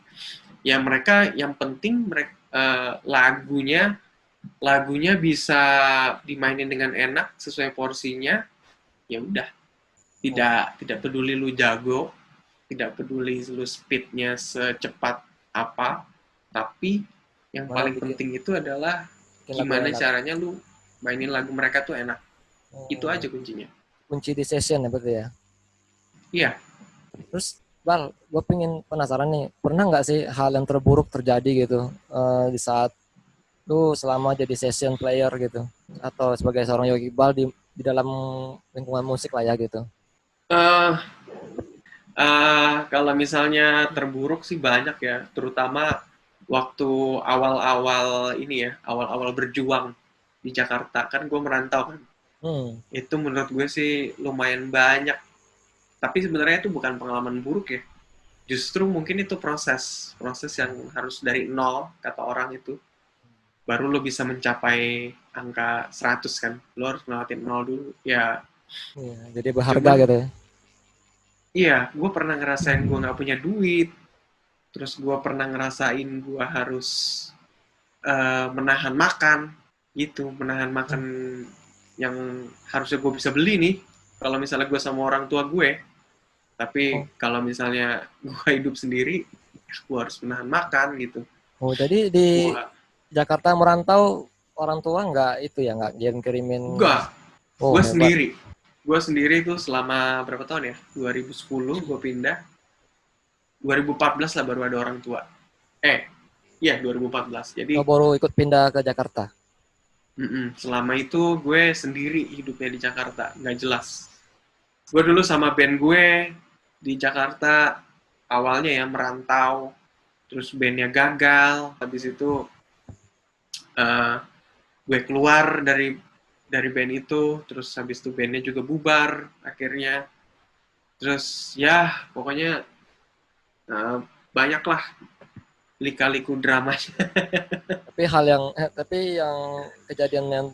ya mereka yang penting mereka lagunya bisa dimainin dengan enak sesuai porsinya, ya udah. Tidak peduli lu jago, tidak peduli lu speednya secepat apa, tapi yang Mana paling bikin, penting itu adalah bikin lagu gimana enak. caranya lu mainin lagu mereka tuh enak. Itu Oh, aja kuncinya. kunci di session ya berarti ya. Iya. Terus Bal, gue pengen penasaran nih, pernah nggak sih hal yang terburuk terjadi gitu di saat lu selama jadi session player gitu, atau sebagai seorang Yogi Bal di dalam lingkungan musik lah ya gitu. eh kalau misalnya terburuk sih banyak ya, terutama waktu awal-awal ini ya, awal-awal berjuang di Jakarta. Kan gue merantau kan. Hmm. Itu menurut gue sih lumayan banyak. Tapi sebenarnya itu bukan pengalaman buruk ya. Justru mungkin itu proses yang harus dari nol, kata orang itu. Baru lo bisa mencapai angka 100 kan. Lo harus ngelawatin nol dulu. Ya, Iya, jadi berharga cuman gitu ya. iya, gue pernah ngerasain gue nggak punya duit. Terus gue pernah ngerasain gue harus menahan makan gitu, menahan makan yang harusnya gue bisa beli nih kalau misalnya gue sama orang tua gue, tapi Oh, kalau misalnya gue hidup sendiri gue harus menahan makan gitu. oh jadi di Gue Jakarta merantau orang tua nggak itu ya, nggak kirimin. enggak, Oh gue hebat. sendiri gue sendiri tuh selama berapa tahun ya, 2010 gue pindah, 2014 lah baru ada orang tua. Iya 2014. Jadi Oh, baru ikut pindah ke Jakarta. selama itu gue sendiri hidupnya di Jakarta, nggak jelas. Gue dulu sama band gue di Jakarta, awalnya ya merantau, terus bandnya gagal, habis itu eh, gue keluar dari band itu, terus habis itu bandnya juga bubar akhirnya. Terus ya pokoknya eh, banyak lah lika-liku dramanya. Tapi yang kejadian yang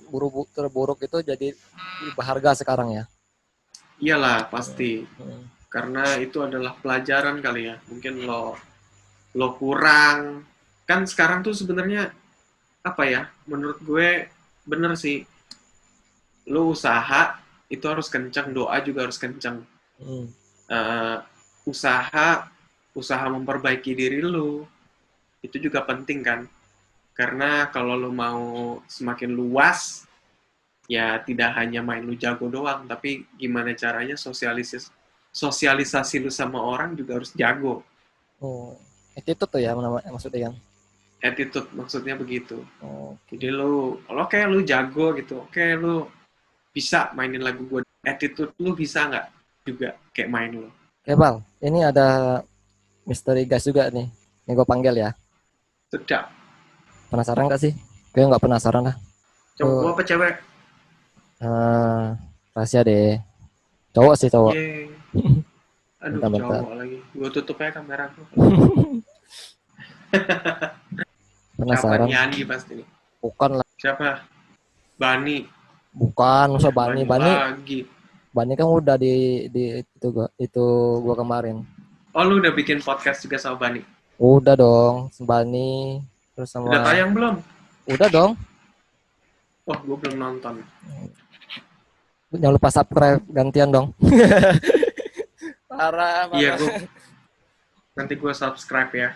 terburuk itu jadi berharga sekarang ya. Iyalah pasti, Hmm. karena itu adalah pelajaran kali ya. Mungkin lo kurang, kan sekarang tuh sebenarnya apa ya, menurut gue bener sih, lo usaha itu harus kencang, doa juga harus kencang. Hmm. Eh, usaha usaha memperbaiki diri lo itu juga penting kan, karena kalau lo mau semakin luas ya tidak hanya main lu jago doang, tapi gimana caranya sosialisasi lu sama orang juga harus jago. Oh, attitude tuh ya maksudnya kan. Attitude maksudnya begitu. Oh, Jadi lu kalau kayak lu jago gitu, oke lu bisa mainin lagu gue, attitude lu bisa nggak juga kayak main lu. oke Bal, ini ada misteri gas juga nih. Ini gue panggil ya. Sedap. Penasaran gak sih? Gue nggak penasaran lah. Cowok Tuh, apa cewek? rahasia deh. Cowok sih cowok. Yeay. Aduh Bentar-bentar. cowok lagi. Gue tutup aja kamera tuh. Siapa Penasaran? nih, Andi pasti nih. Bukan lah. Siapa? Bani. Bukan. Masa Ya Bani. Bani Bani. lagi. Bani kan udah di itu gua kemarin. Oh, lu udah bikin podcast juga sama Bani? Udah dong, Bani terus Udah sama tayang belum? udah dong. Wah, gue belum nonton. Jangan lupa subscribe gantian dong. Parah, Iya, parah. nanti gue subscribe ya.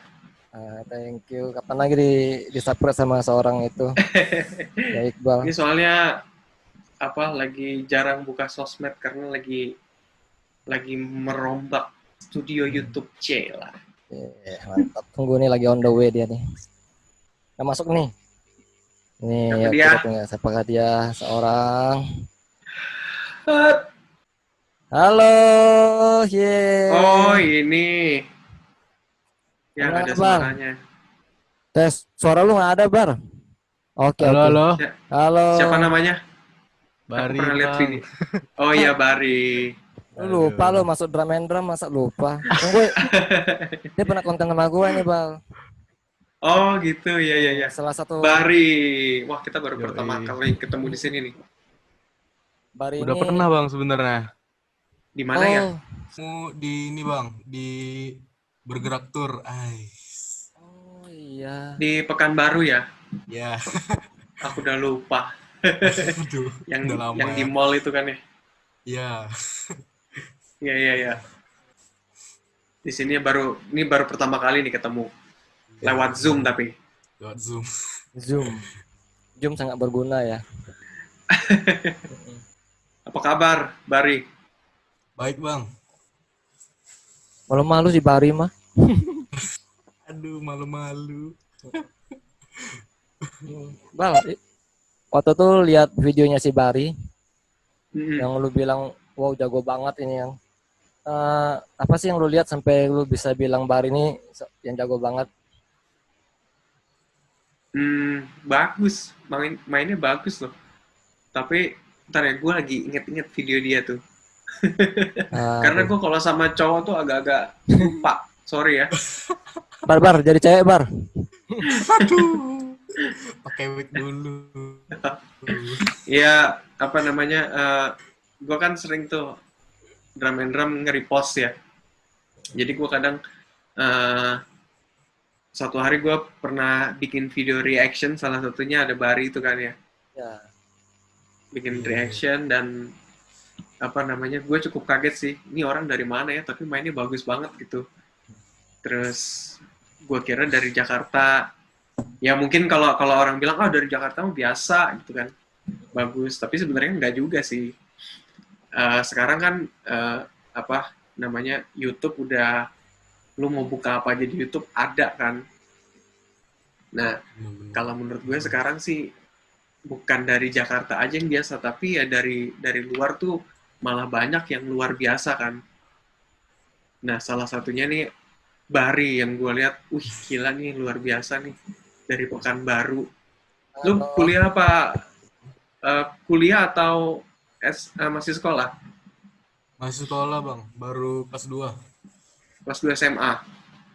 Thank you. Kapan lagi di subscribe sama seorang itu? Ya Iqbal. Ini soalnya lagi jarang buka sosmed karena lagi merombak studio YouTube C lah. Mantap. Tunggu nih lagi on the way dia nih. Udah masuk nih. Nih, Siapa ya dia? kita tunggu siapakah dia seorang. Halo, Oh, ini yang Halo, ada Bang. suaranya. Tes, suara lu nggak ada, Bar. Oke. Halo. Halo. Siapa namanya? Bari, Aku pernah lihat Bang. video. Oh iya, Bari. Lu lupa lu masuk drum and drum, masa lupa? Tunggu, dia pernah konten sama gue nih, Bang. Oh gitu, ya. Salah satu Bari. Wah, kita baru Yoi. pertama kali ketemu di sini nih. Bari Udah ini. pernah Bang sebenarnya. Di mana ya? Mau di ini Bang, di bergerak tour. Oh iya. Di Pekanbaru ya? Ya. Aku udah lupa. Aduh, yang udah lama yang ya. di mall itu kan ya? Ya. Iya. Di sini ini baru pertama kali nih ketemu. Lewat Zoom tapi. Lewat Zoom. Zoom sangat berguna ya. Apa kabar, Bari? Baik Bang. Malu-malu sih Bari mah. Aduh, malu-malu. Bang, waktu tuh lihat videonya si Bari Mm-mm. yang lu bilang wow jago banget ini yang apa sih yang lu lihat sampai lu bisa bilang Bari ini yang jago banget? Bagus. Mainnya bagus loh. Tapi ntar ya, gue lagi inget-inget video dia tuh. Karena gue kalau sama cowok tuh agak-agak lupa. Sorry ya. Bar, jadi cewek Bar. Aduh. Pakai wig dulu. Ya, apa namanya, gue kan sering tuh drum and drum nge-repost ya. Jadi gue kadang, suatu hari gue pernah bikin video reaction, salah satunya ada Bari itu kan ya. Ya. Bikin reaction dan, apa namanya, gue cukup kaget sih. Ini orang dari mana ya, tapi mainnya bagus banget gitu. Terus, gue kira dari Jakarta. Ya mungkin kalau orang bilang, dari Jakarta mah biasa gitu kan. Bagus, tapi sebenarnya enggak juga sih. Sekarang kan apa namanya YouTube udah lu mau buka apa aja di YouTube ada kan. Nah, kalau menurut gue sekarang sih bukan dari Jakarta aja yang biasa, tapi ya dari luar tuh malah banyak yang luar biasa kan. Nah, salah satunya nih Bari yang gue lihat, gila nih luar biasa nih dari Pekanbaru. Lu kuliah apa? Kuliah atau masih sekolah? Masih sekolah Bang, baru kelas 2. Kelas 2 SMA?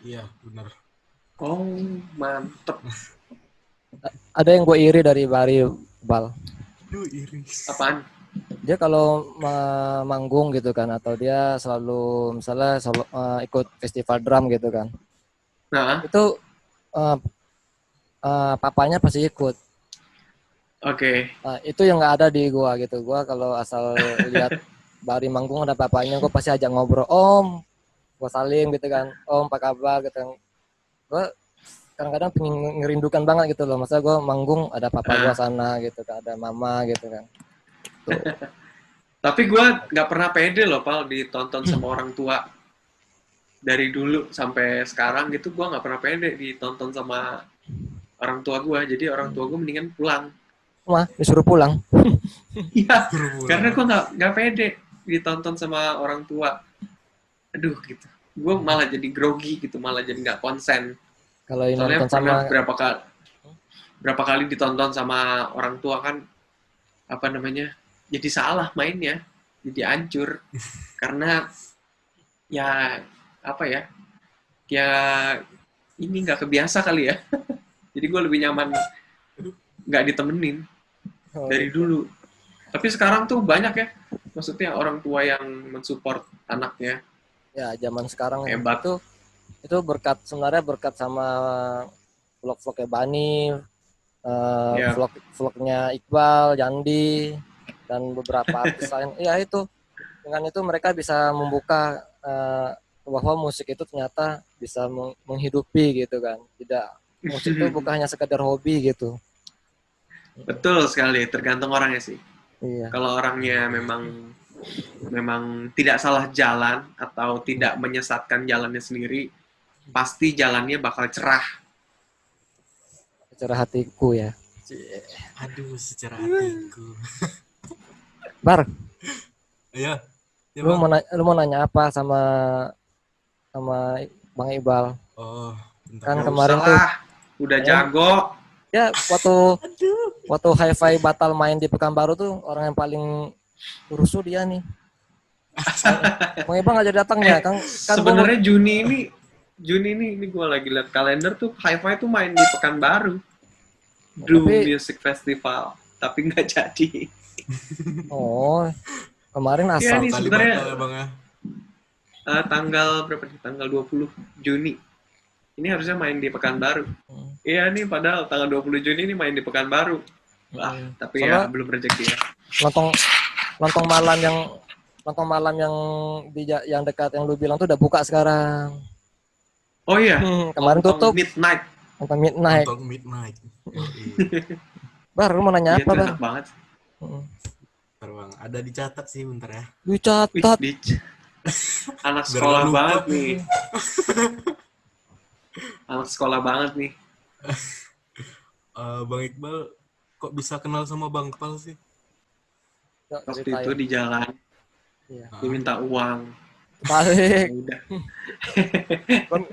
Iya, benar. Oh, mantep. Ada yang gue iri dari Bari, Bal. Aduh, iri. Apaan? Dia kalau manggung gitu kan, atau dia selalu misalnya ikut festival drum gitu kan. Nah, Itu papanya pasti ikut. Oke. Nah, itu yang nggak ada di gua gitu. Gua kalau asal lihat Bari manggung ada papanya, gua pasti ajak ngobrol. Om, gua salim gitu kan. Om, apa kabar gitu. Gua kadang-kadang pengen ngerindukan banget gitu loh. Masa gua manggung ada papa gua sana gitu kan, ada mama gitu kan. Tuh. Tapi gue nggak pernah pede loh, Pal, ditonton sama orang tua. Dari dulu sampai sekarang gitu, gue nggak pernah pede ditonton sama orang tua gue. Jadi orang tua gue mendingan pulang. Wah, disuruh pulang. Iya, karena gue nggak pede ditonton sama orang tua. Aduh, gitu. Gue malah jadi grogi gitu, malah jadi nggak konsen. Kalau Soalnya nonton pernah sama berapa kali ditonton sama orang tua kan, apa namanya, jadi salah mainnya, jadi hancur. Karena, ya, apa ya, ini nggak kebiasa kali ya. Jadi gue lebih nyaman nggak ditemenin dari dulu. Tapi sekarang tuh banyak ya, maksudnya orang tua yang mensupport anaknya. Ya zaman sekarang Hebat. itu sebenarnya berkat sama vlog-vlognya Bani, Ya, vlognya Iqbal, Jandi, dan beberapa artis lain. Ya itu, dengan itu mereka bisa membuka bahwa musik itu ternyata bisa menghidupi gitu kan. Tidak, musik itu bukan hanya sekedar hobi gitu. betul sekali, tergantung orangnya sih. Iya. Kalau orangnya memang tidak salah jalan atau tidak menyesatkan jalannya sendiri, pasti jalannya bakal cerah. Secara hatiku ya. Aduh, secara hatiku. Bar, Iya. Ya, Bang. lu mau nanya apa sama Bang Iqbal? Oh, bentar. Kan Gak kemarin usah tuh lah, udah jago. ya waktu Hi-Fi batal main di Pekanbaru tuh orang yang paling rusuh dia nih. Bang Iqbal nggak jadi datang ya? Kan Sebenarnya Juni ini gue lagi liat kalender tuh, Hi-Fi tuh main di Pekanbaru, Doom tapi Music Festival, tapi nggak jadi. oh kemarin Iya asal nih Kali sebenarnya batal ya, Bang ya. tanggal berapa nih? Tanggal 20 Juni. Ini harusnya main di Pekanbaru. Iya nih, padahal tanggal 20 Juni ini main di Pekanbaru. Wah, tapi ya Soalnya belum rezeki ya. lontong malam yang yang dekat yang lu bilang tuh udah buka sekarang. Oh iya, Kemarin lontong tutup Midnight. lontong midnight. Nonton Midnight. Bar, lu mau nanya Iya apa, tuh Bar? enak banget. Bentar, Bang. Ada dicatat sih bentar ya. Wih, Dicatat. anak Biar sekolah nggak lupa. banget nih. Anak sekolah banget nih. Bang Iqbal kok bisa kenal sama Bang Kepal sih? Yuk, Waktu ceritain. itu di jalan, Iya. diminta uang. Balik. Ya udah.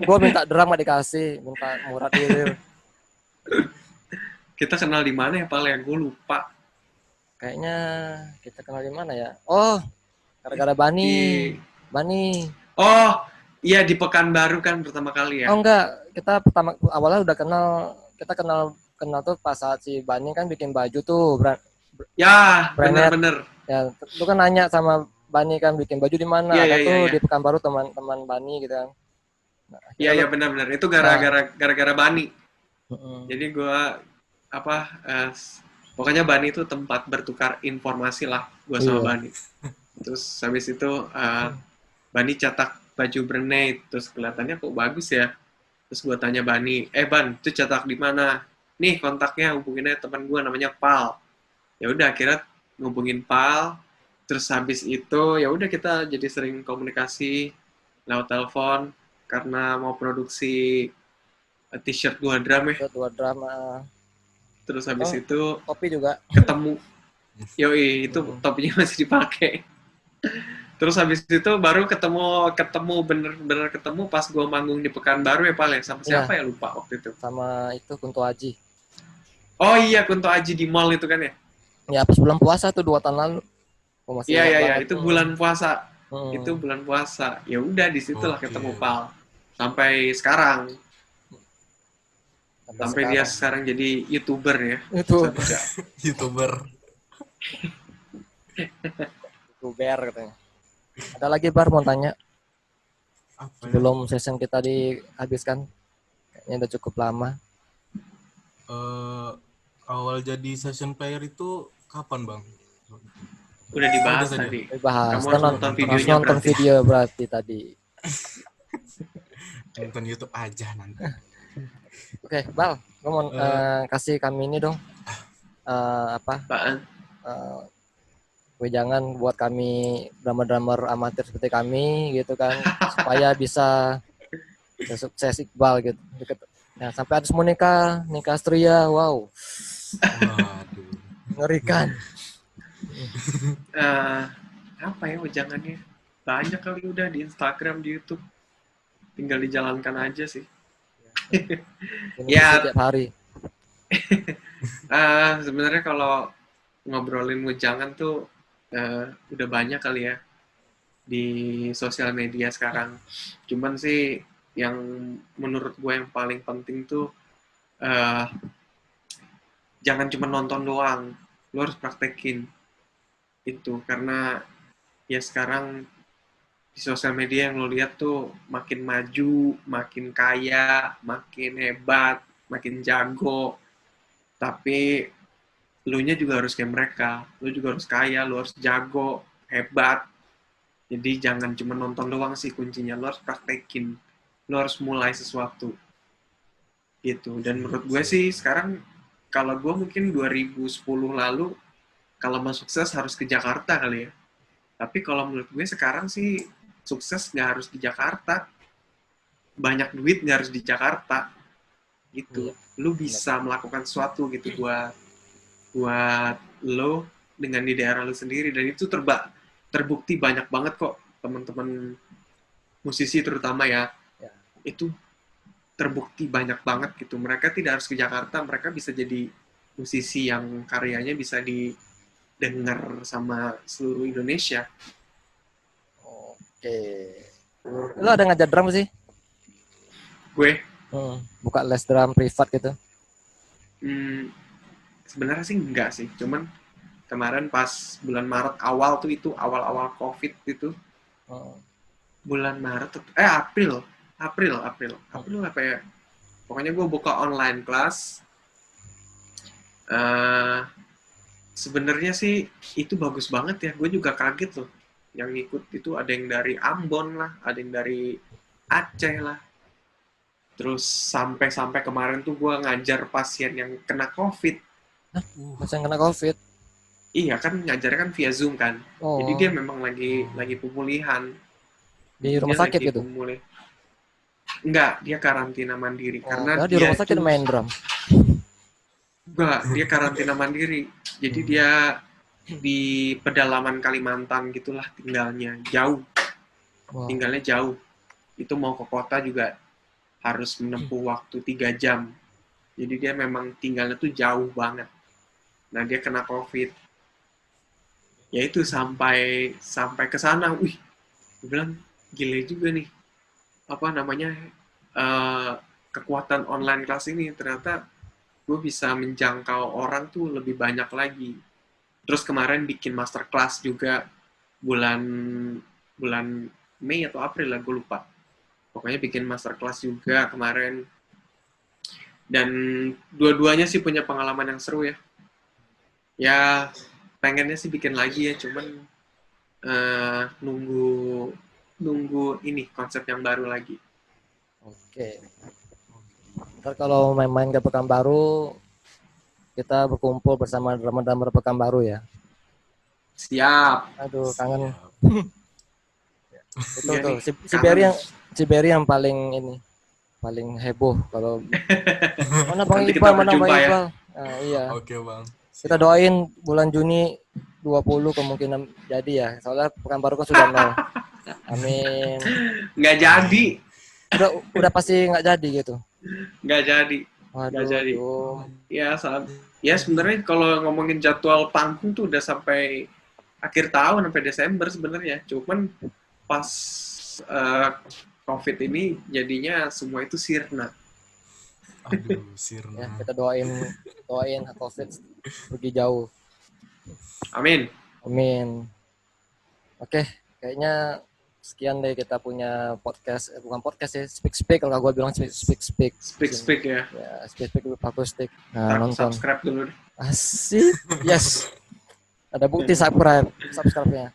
Gua minta drum gak dikasih, minta murah diri. Kita kenal di mana ya, Pal? Ya, gue lupa. Kayaknya kita kenal di mana ya? Oh, gara-gara Bani. Bani. Oh, iya di Pekanbaru kan pertama kali ya. Oh enggak, kita awalnya udah kita kenal tuh pas saat si Bani kan bikin baju tuh, Ya, branded. bener-bener. Ya, lu kan nanya sama Bani kan bikin baju di mana? Iya, Ada iya, tuh iya. di Pekanbaru teman-teman Bani gitu kan. Nah, Iya, akhirnya iya benar-benar. Itu gara-gara Bani. lu- Jadi gue pokoknya Bani itu tempat bertukar informasi lah gue sama Iya. Bani. Terus habis itu Bani cetak baju Brunei, terus kelihatannya kok bagus ya. Terus gue tanya Bani, Ban, itu cetak di mana? Nih kontaknya, hubunginnya teman gue namanya Pal. Ya udah akhirnya ngubungin Pal. Terus habis itu ya udah kita jadi sering komunikasi lewat telepon karena mau produksi t-shirt 2 drum ya. Dua drama. Terus habis itu Kopi juga. ketemu. Yoi, itu topinya masih dipakai. Terus habis itu baru ketemu bener-bener ketemu pas gue manggung di Pekanbaru ya Pal ya. Sama siapa ya lupa waktu itu. Sama itu Kunto Aji. Oh iya, Kunto Aji di mall itu kan ya. Ya pas bulan puasa tuh 2 tahun lalu. Iya, itu bulan puasa. Itu bulan puasa. Ya udah disitulah ketemu Pal. Sampai sekarang. Sampai dia sekarang jadi YouTuber ya. YouTuber katanya. Ada lagi Bar mau tanya? Apa ya? Sebelum session kita dihabiskan. Kayaknya udah cukup lama. Awal jadi session player itu kapan, Bang? Udah dibahas tadi. Dibahas. Kamu harus nonton videonya nonton video berarti tadi. Nonton YouTube aja nanti. Oke, Bal, gue mau kasih kami ini dong. Apaan? Jangan buat kami drummer-drummer amatir seperti kami gitu kan, supaya bisa sukses Iqbal gitu. Ya, sampai ada semua nikah Astria, wow. Waduh. Ngerikan. Apa ya wejangannya? Banyak kali udah di Instagram, di YouTube. Tinggal dijalankan aja sih. Ya tiap hari. Sebenarnya kalau ngobrolin wejangan tuh udah banyak kali ya di sosial media sekarang. Cuman sih yang menurut gue yang paling penting tuh jangan cuma nonton doang, lo harus praktekin. Itu karena ya sekarang di sosial media yang lo lihat tuh makin maju, makin kaya, makin hebat, makin jago. Tapi lu nya juga harus kayak mereka. Lu juga harus kaya, lu harus jago, hebat. Jadi jangan cuma nonton doang sih kuncinya. Lu harus praktekin. Lu harus mulai sesuatu. Gitu. Dan menurut gue sih sekarang kalau gue mungkin 2010 lalu kalau mau sukses harus ke Jakarta kali ya. Tapi kalau menurut gue sekarang sih sukses nggak harus di Jakarta. Banyak duit nggak harus di Jakarta. Gitu. Lu bisa melakukan sesuatu gitu buat lo dengan di daerah lo sendiri. Dan itu terbukti banyak banget kok teman-teman musisi terutama ya. Itu terbukti banyak banget gitu. Mereka tidak harus ke Jakarta, mereka bisa jadi musisi yang karyanya bisa didengar sama seluruh Indonesia. Oke. Lu ada ngajar drum sih? Gue buka les drum privat gitu? Sebenarnya sih enggak sih, cuman kemarin pas bulan Maret awal tuh itu awal-awal COVID itu. Bulan Maret April apa ya? Pokoknya gue buka online class. Sebenarnya sih itu bagus banget ya. Gue juga kaget loh. Yang ikut itu ada yang dari Ambon lah, ada yang dari Aceh lah. Terus sampai kemarin tuh gue ngajar pasien yang kena COVID. Pasien kena COVID? Iya kan ngajarnya kan via Zoom kan. Jadi dia memang lagi pemulihan. Di rumah sakit gitu? Enggak, dia karantina mandiri. Karena di rumah sakit main drum? Enggak, dia karantina mandiri. Jadi dia di pedalaman Kalimantan gitulah tinggalnya. Jauh. Tinggalnya jauh. Itu mau ke kota juga harus menempuh waktu 3 jam. Jadi dia memang tinggalnya tuh jauh banget. Nah, dia kena COVID. Ya itu sampai ke sana. Wih, gue bilang gile juga nih. Apa namanya? Kekuatan online kelas ini ternyata gue bisa menjangkau orang tuh lebih banyak lagi. Terus kemarin bikin masterclass juga bulan Mei atau April lah, gue lupa. Pokoknya bikin masterclass juga kemarin. Dan dua-duanya sih punya pengalaman yang seru ya. Ya, pengennya sih bikin lagi ya, cuman nunggu ini konsep yang baru lagi. Oke. Ntar kalau main-main ke Pekanbaru, kita berkumpul bersama drummer-drummer Pekanbaru ya. Siap. Aduh, kangen. Itu tuh si Berry yang paling heboh kalau mana Bang Iqbal, mana Bang Iqbal. Nah, iya. Oke, Bang. Kita doain bulan Juni 20 kemungkinan jadi ya. Soalnya Pekanbaru kan sudah 0. Amin. Nggak jadi. Udah pasti nggak jadi gitu. Nggak jadi. Nggak jadi. Ya sebenarnya kalau ngomongin jadwal panggung tuh udah sampai akhir tahun, sampai Desember sebenarnya. Cuman pas COVID ini jadinya semua itu sirna. Aduh, sirna. Ya, kita doain COVID pergi jauh. Amin. Oke, kayaknya sekian deh kita punya podcast, bukan podcast ya, speak kalau gue bilang speak ya. Ya, speak akustik. Nah, nonton. Subscribe dulu deh. Asik. Yes. Ada bukti subscribe-nya.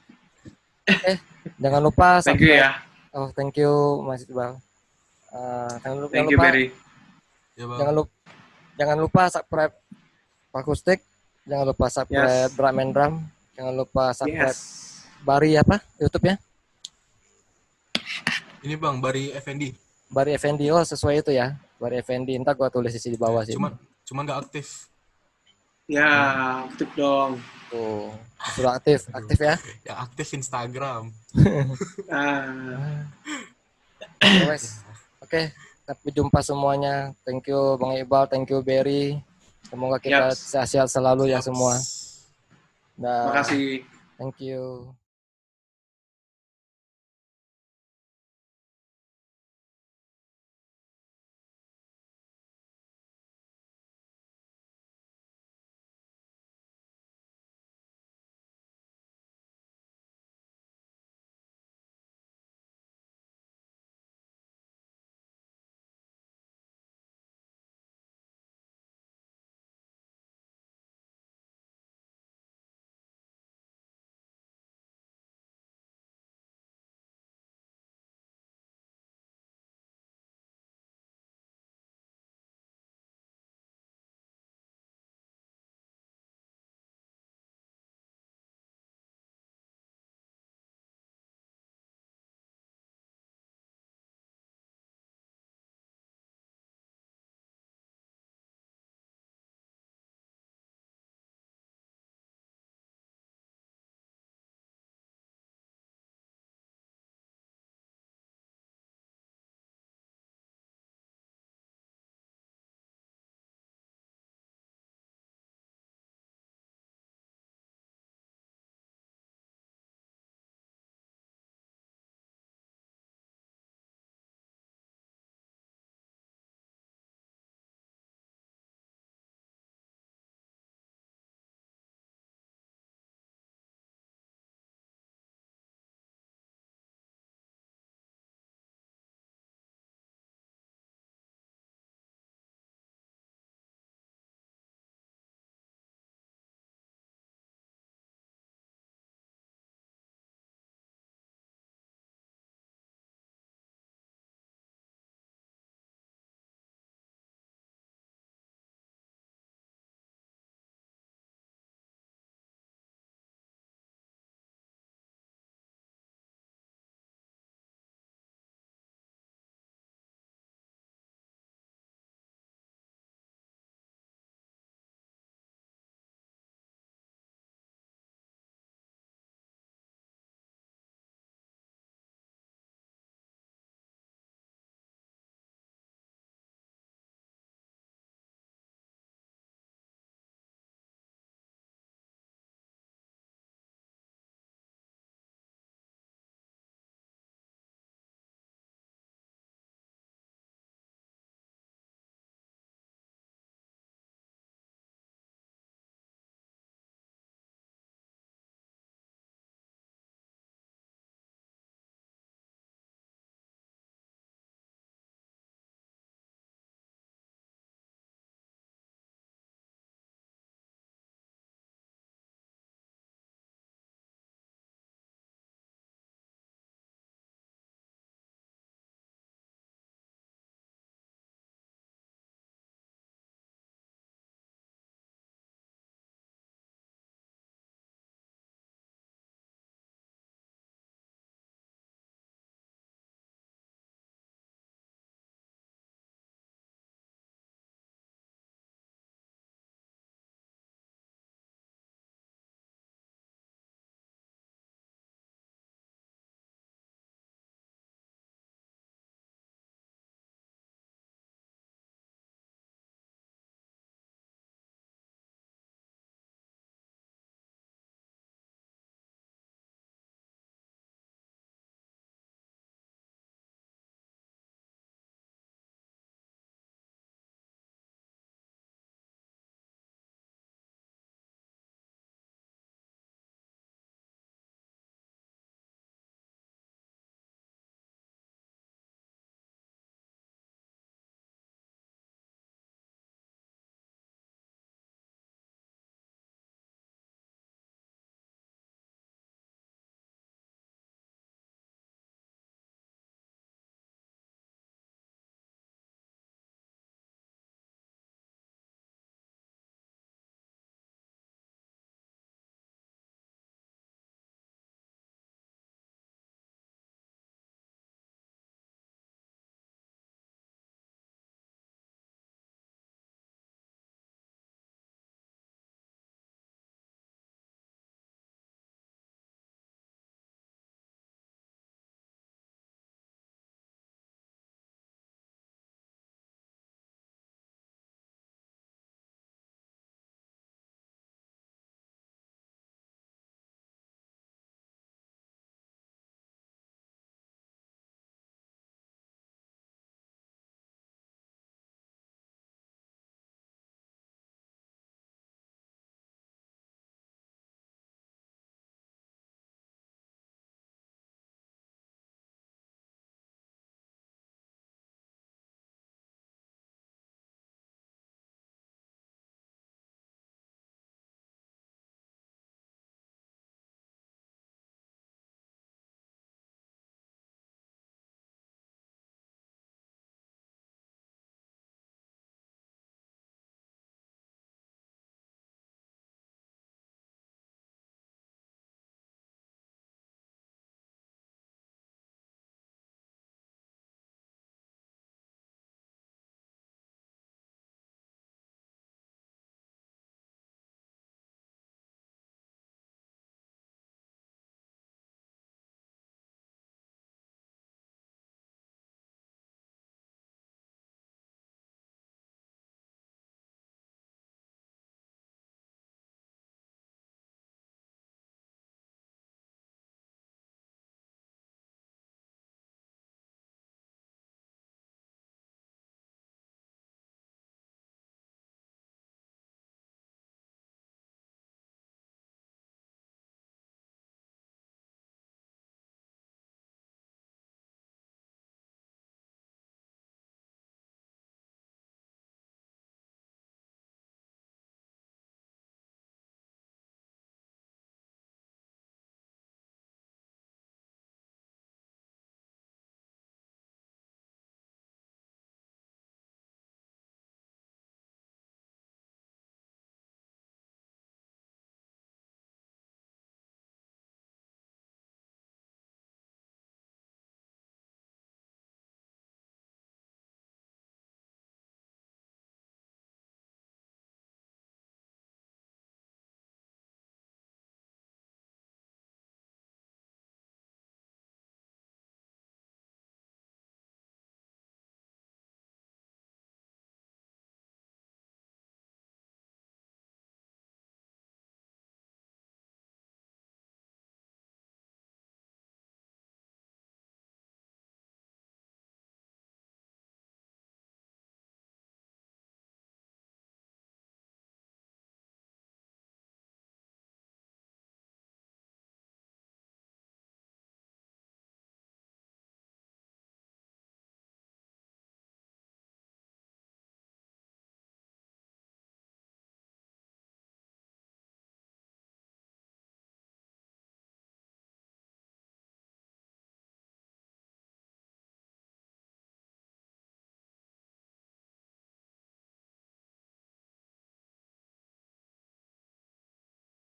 Jangan lupa subscribe. Thank you ya. Oh, thank you Mas Iqbal. Thank you Berry. Ya, jangan lupa subscribe akustik, jangan lupa subscribe drum and drum, jangan lupa subscribe Bari apa YouTube-nya? Ini Bang, Bari Effendi. Bari Effendi, oh sesuai itu ya. Bari Effendi, ntar gua tulis di bawah sih. Cuman nggak aktif. Ya, aktif dong. Tuh, sudah aktif ya? Ya aktif Instagram. Oke, sampai jumpa semuanya. Thank you Bang Iqbal, thank you Berry. Semoga kita sehat-sehat selalu ya semua. Terima kasih. Thank you.